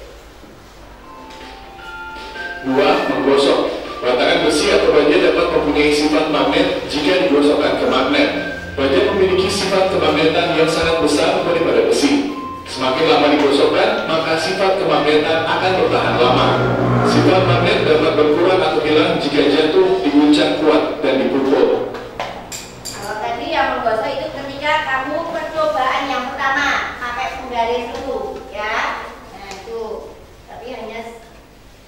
2. Menggosok. Batangan besi atau baja dapat mempunyai sifat magnet jika digosokkan ke magnet. Baja memiliki sifat kemagnetan yang sangat besar daripada besi. Semakin lama digosokkan, maka sifat kemagnetan akan bertahan lama. Sifat magnet dapat berkurang atau hilang jika jatuh, diguncang kuat, dan dipukul. Kalau tadi yang menggosok itu ketika kamu percobaan yang pertama pakai penggaris dulu, ya. Nah itu, tapi hanya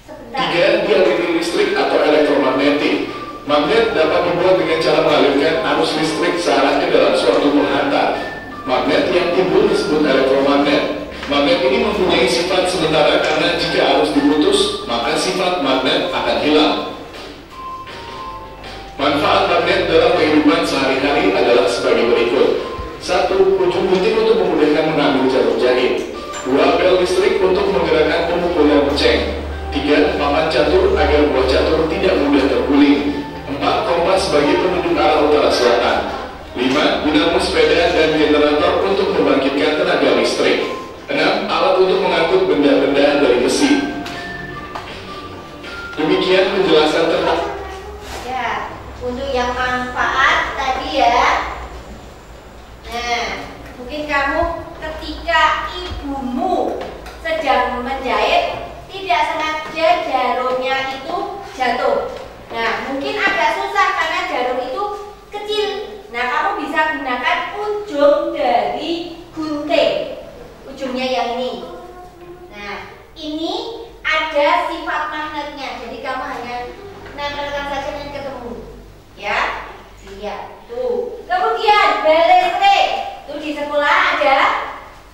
sebentar. 3. Dialiri listrik atau elektromagnetik. Magnet dapat dibuat dengan cara mengalirkan arus listrik searah ke dalam suatu penghantar. Magnet yang timbul disebut elektromagnet. Magnet ini mempunyai sifat sementara karena jika arus diputus, maka sifat magnet akan hilang. Manfaat magnet dalam kehidupan sehari-hari adalah sebagai berikut. 1. Ujung gunting untuk memudahkan mengambil jalur jahit. 2. Bel listrik untuk menggerakkan pemukul yang penceng. 3. Papan catur agar buah catur tidak mudah terguling. 4. Kompas sebagai penunjuk arah utara selatan. 5. Dinamo sepeda dan generator untuk membangkitkan tenaga listrik. 6. Alat untuk mengangkut benda-benda dari besi. Demikian penjelasan tentang Ya, untuk yang manfaat tadi ya. Nah, mungkin kamu ketika ibumu sedang menjahit, tidak sengaja jarumnya itu jatuh. Nah, mungkin agak susah karena jarum itu kecil. Nah, kamu bisa gunakan ujung dari gunting. Ujungnya yang ini. Nah, ini ada sifat magnetnya. Jadi kamu hanya nempelkan saja dan ketemu. Ya, lihat tuh. Kemudian bel listrik. Tuh di sekolah ada,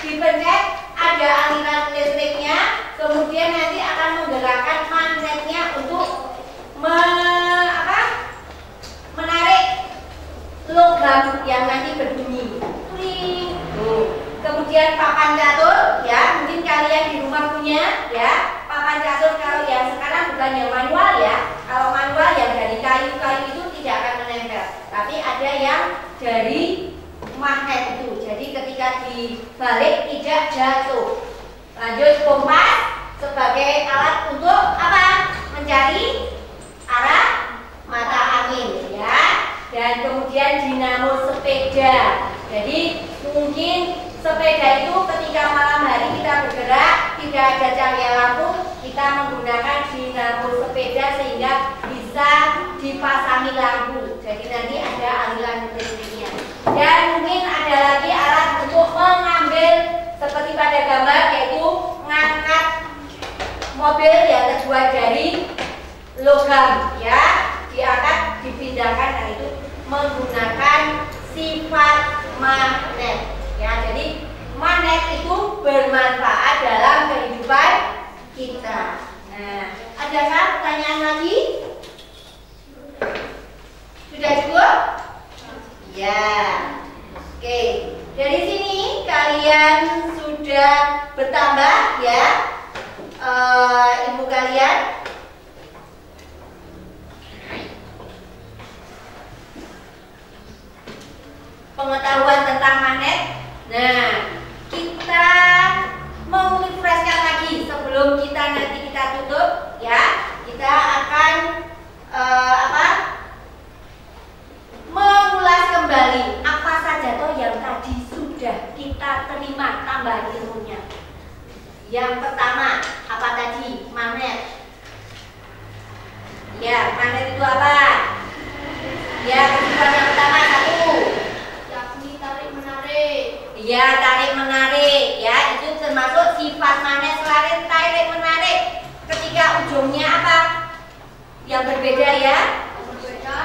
dipencet ada aliran listriknya. Kemudian nanti akan menggerakkan magnetnya untuk menarik logam yang nanti berbunyi. Kemudian papan catur, ya mungkin kalian di rumah punya, ya papan catur. Kalau yang sekarang bukan yang manual ya. Kalau manual yang dari kayu-kayu itu tidak akan menempel, tapi ada yang dari magnet itu. Jadi ketika dibalik tidak jatuh. Lanjut, kompas sebagai alat untuk apa? Mencari arah mata angin, ya. Dan kemudian dinamo sepeda. Jadi mungkin sepeda itu ketika malam hari kita bergerak, tidak ada cahaya lampu, kita menggunakan dinamo sepeda sehingga bisa dipasangi lampu. Jadi nanti ada aliran listriknya. Dan mungkin ada lagi alat untuk mengambil seperti pada gambar, yaitu mengangkat mobil yang terbuat dari logam, ya, diangkat, dipindahkan. Nah itu menggunakan sifat magnet, ya. Jadi magnet itu bermanfaat dalam kehidupan kita. Nah, adakah pertanyaan lagi? Sudah cukup? Ya. Oke. Dari sini kalian sudah bertambah, ya, ilmu kalian. Pengetahuan tentang magnet. Nah, kita mau refreshkan lagi sebelum kita nanti kita tutup, ya. Kita akan mengulas kembali apa saja toh yang tadi magnet itu apa? Ya, sifat yang pertama satu. Yakni tarik menarik. Ya, tarik menarik. Ya, itu termasuk sifat magnet selain tarik menarik. Ketika ujungnya apa? Yang berbeda ya? Berbeda.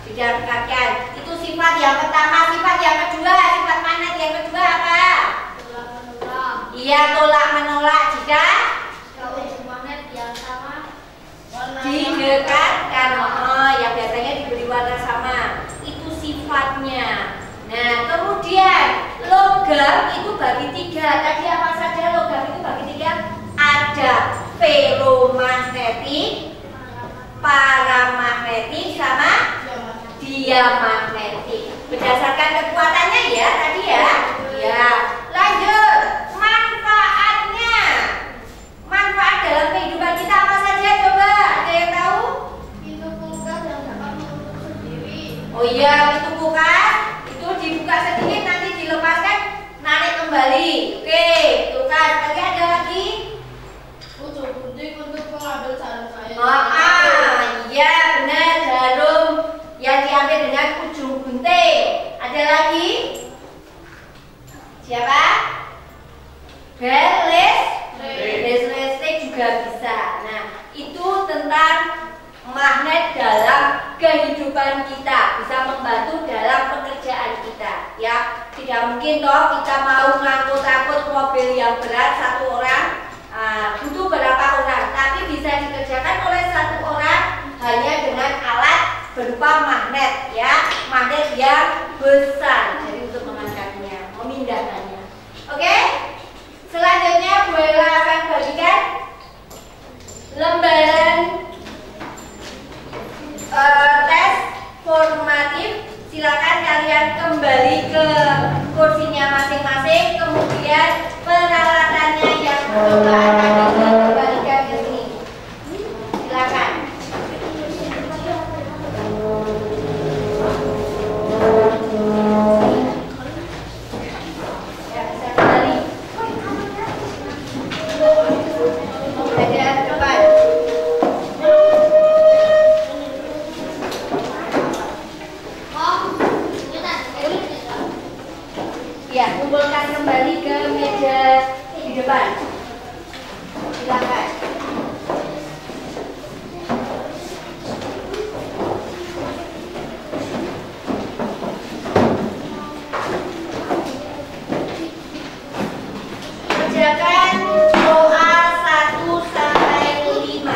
Tidak rekatkan. Itu sifat yang pertama. Sifat yang kedua, sifat magnet yang kedua apa? Tolak menolak. Iya, tolak menolak. Jika Ujung magnet yang sama didekatkan, ya biasanya diberi warna sama. Itu sifatnya. Nah, kemudian logam itu bagi tiga. Tadi apa saja logam itu bagi tiga? Ada feromagnetik, paramagnetik, sama diamagnetik. Berdasarkan kekuatannya ya tadi ya. Ya, lanjut. Manfaatnya. Manfaat dalam kehidupan kita apa saja coba? Ada yang tahu? pintu kulkas yang dapat menutup sendiri. Oh iya, itu kulkas. Itu dibuka sedikit nanti dilepaskan, narik kembali. Oke, kulkas. Tadi ada lagi? Ujung gunting untuk mengambil jarum saya. Iya benar, jarum yang diambil dengan ujung gunting. Ada lagi? Siapa? Bel listrik juga bisa. Nah, itu tentang magnet dalam kehidupan kita, bisa membantu dalam pekerjaan kita. Ya, tidak mungkin toh kita mau ngangkut mobil yang berat satu orang. Butuh berapa orang, tapi bisa dikerjakan oleh satu orang hanya dengan alat berupa magnet, ya, magnet yang besar. Jadi untuk mengangkatnya, memindahkannya. Oke? Selanjutnya Bu Ella akan bagikan lembaran tes formatif. Silakan kalian kembali ke kursinya masing-masing, kemudian peralatannya yang coba akan dikembalikan ke sini. Silakan. Ya, bisa kembali. Belajar depan. Ya, kumpulkan kembali ke meja di depan. Silakan. Kerjakan soal 1 sampai 5.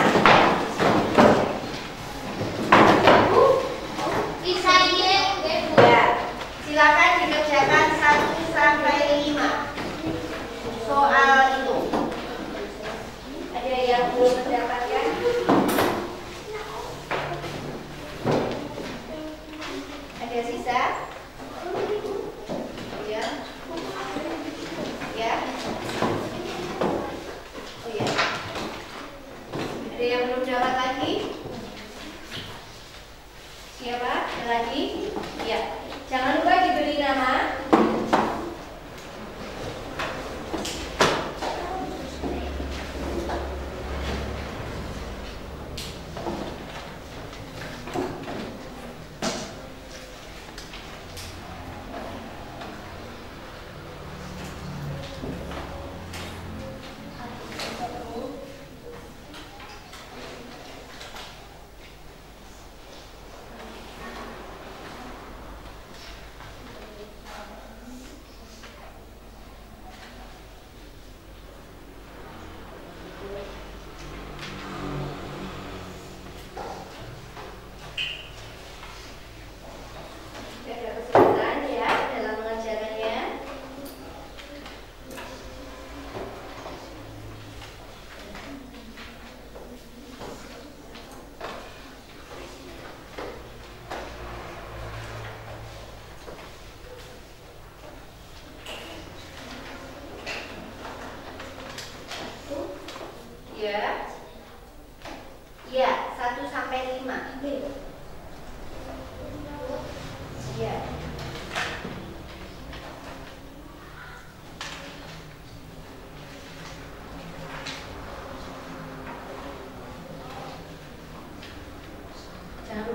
Ya, silakan dikerjakan 1 sampai 5 soal itu. Ada yang belum mendapatkan? Ada sisa? Ya. Ya. Oh ya. Ada yang belum dapat lagi? Siapa? Ada lagi? Ya. Jangan lupa diberi nama.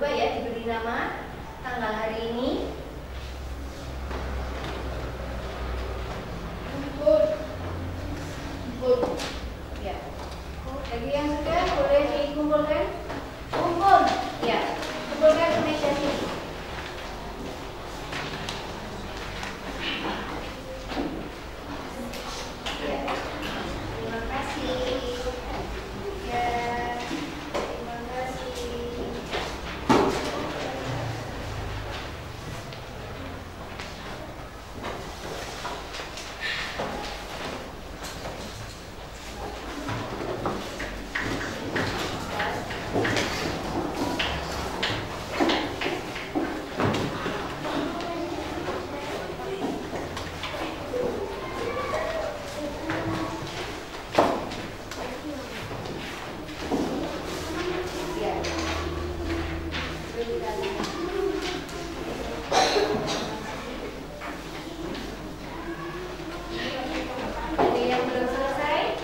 coba ya diberi nama tanggal hari ini. Ya. Bagi yang sudah boleh dikumpulkan. Kumpul. Ya. Kumpulkan ke meja sini. Ya. Terima kasih. Ya. Terima kasih. Ada yang belum selesai?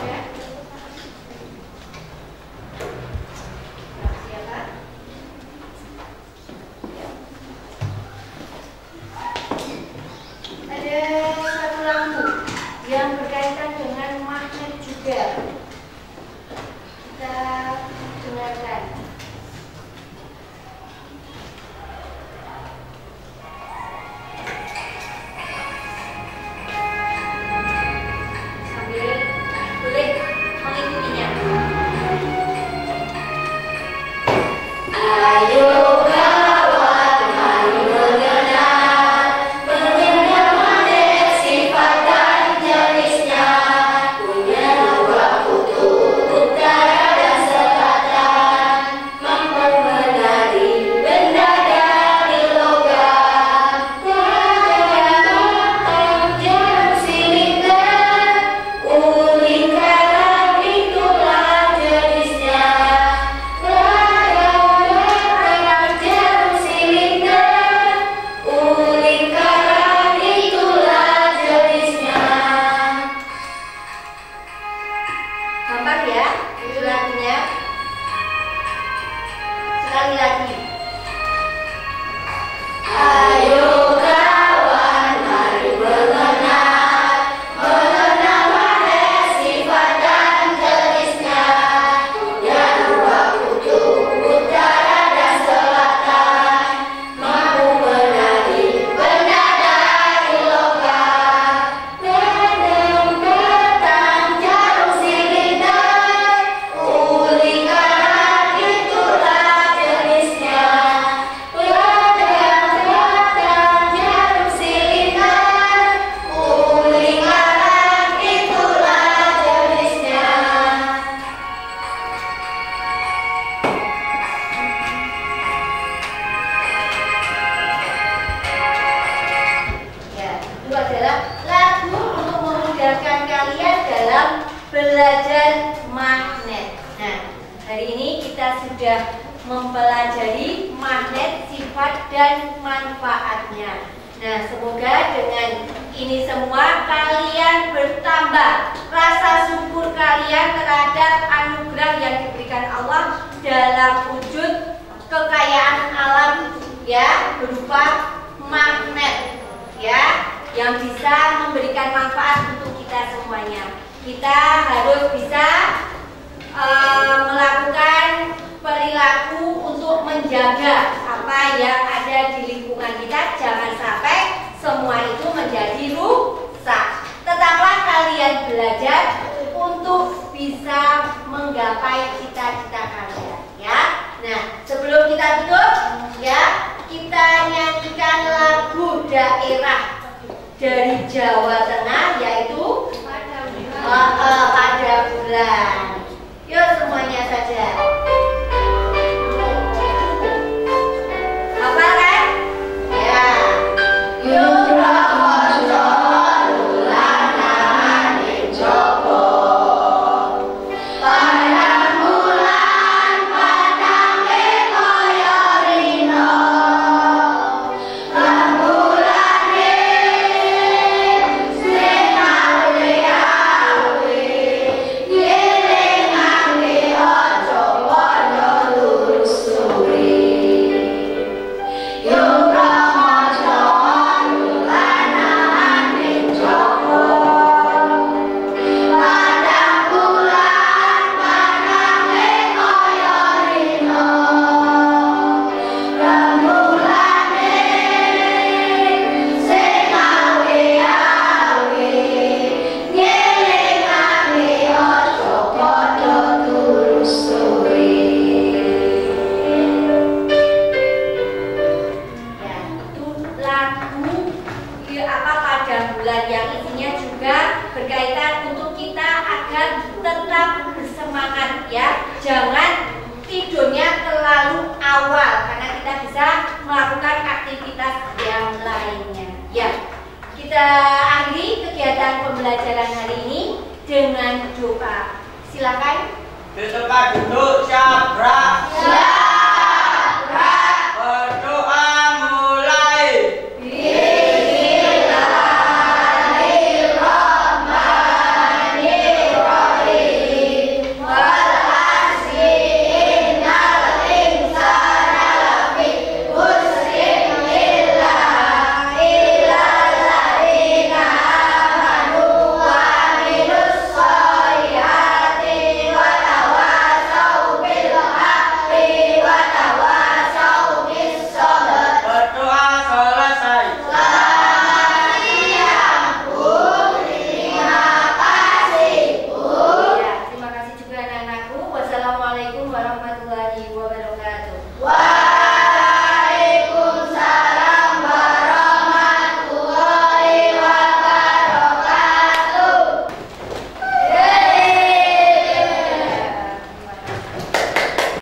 Ya. Nah, silakan. Ya. Ada satu lampu yang berkaitan dengan magnet juga. Kita dengarkan. Sambil boleh mengikutinya. Ayo kawan, mari mengenal magnet sifat dan jenisnya. Punya dua kutub, utara dan selatan, mampu menari benda dari logam. Terdapat jarum silinder, lingkaran itulah jenisnya. Terdapat jarum silinder, lingkaran itulah jenisnya. Gampang ya, itu lagunya. Sekali lagi. Ayo kawan, mari mengenal magnet sifat dan jenisnya. Punya dua kutub, utara dan selatan, mampu menari benda dari logam. Terdapat jarum silinder, lingkaran itulah jenisnya. Terdapat jarum silinder, lingkaran itulah jenisnya. Ya, itu adalah lagu untuk memudahkan kalian dalam belajar magnet. Nah, hari ini kita sudah mempelajari magnet, sifat dan manfaatnya. Nah, semoga dengan ini semua kalian bertambah rasa syukur kalian terhadap anugerah yang diberikan Allah dalam wujud kekayaan alam ya, berupa magnet ya, yang bisa memberikan manfaat untuk kita semuanya. Kita harus bisa melakukan perilaku untuk menjaga apa yang ada di lingkungan kita, jangan sampai semua itu menjadi rusak. Tetaplah kalian belajar untuk bisa menggapai cita-cita kalian ya. Nah, sebelum kita tutup ya, kita nyanyikan lagu daerah dari Jawa Tengah, yaitu Pada Bulan. Yuk semuanya saja. Apa kan? Ya. Yuk yeah. jangan tidurnya terlalu awal karena kita bisa melakukan aktivitas yang lainnya. Ya, kita akhiri kegiatan pembelajaran hari ini dengan doa. Silakan. Di tempat duduk, siap gerak.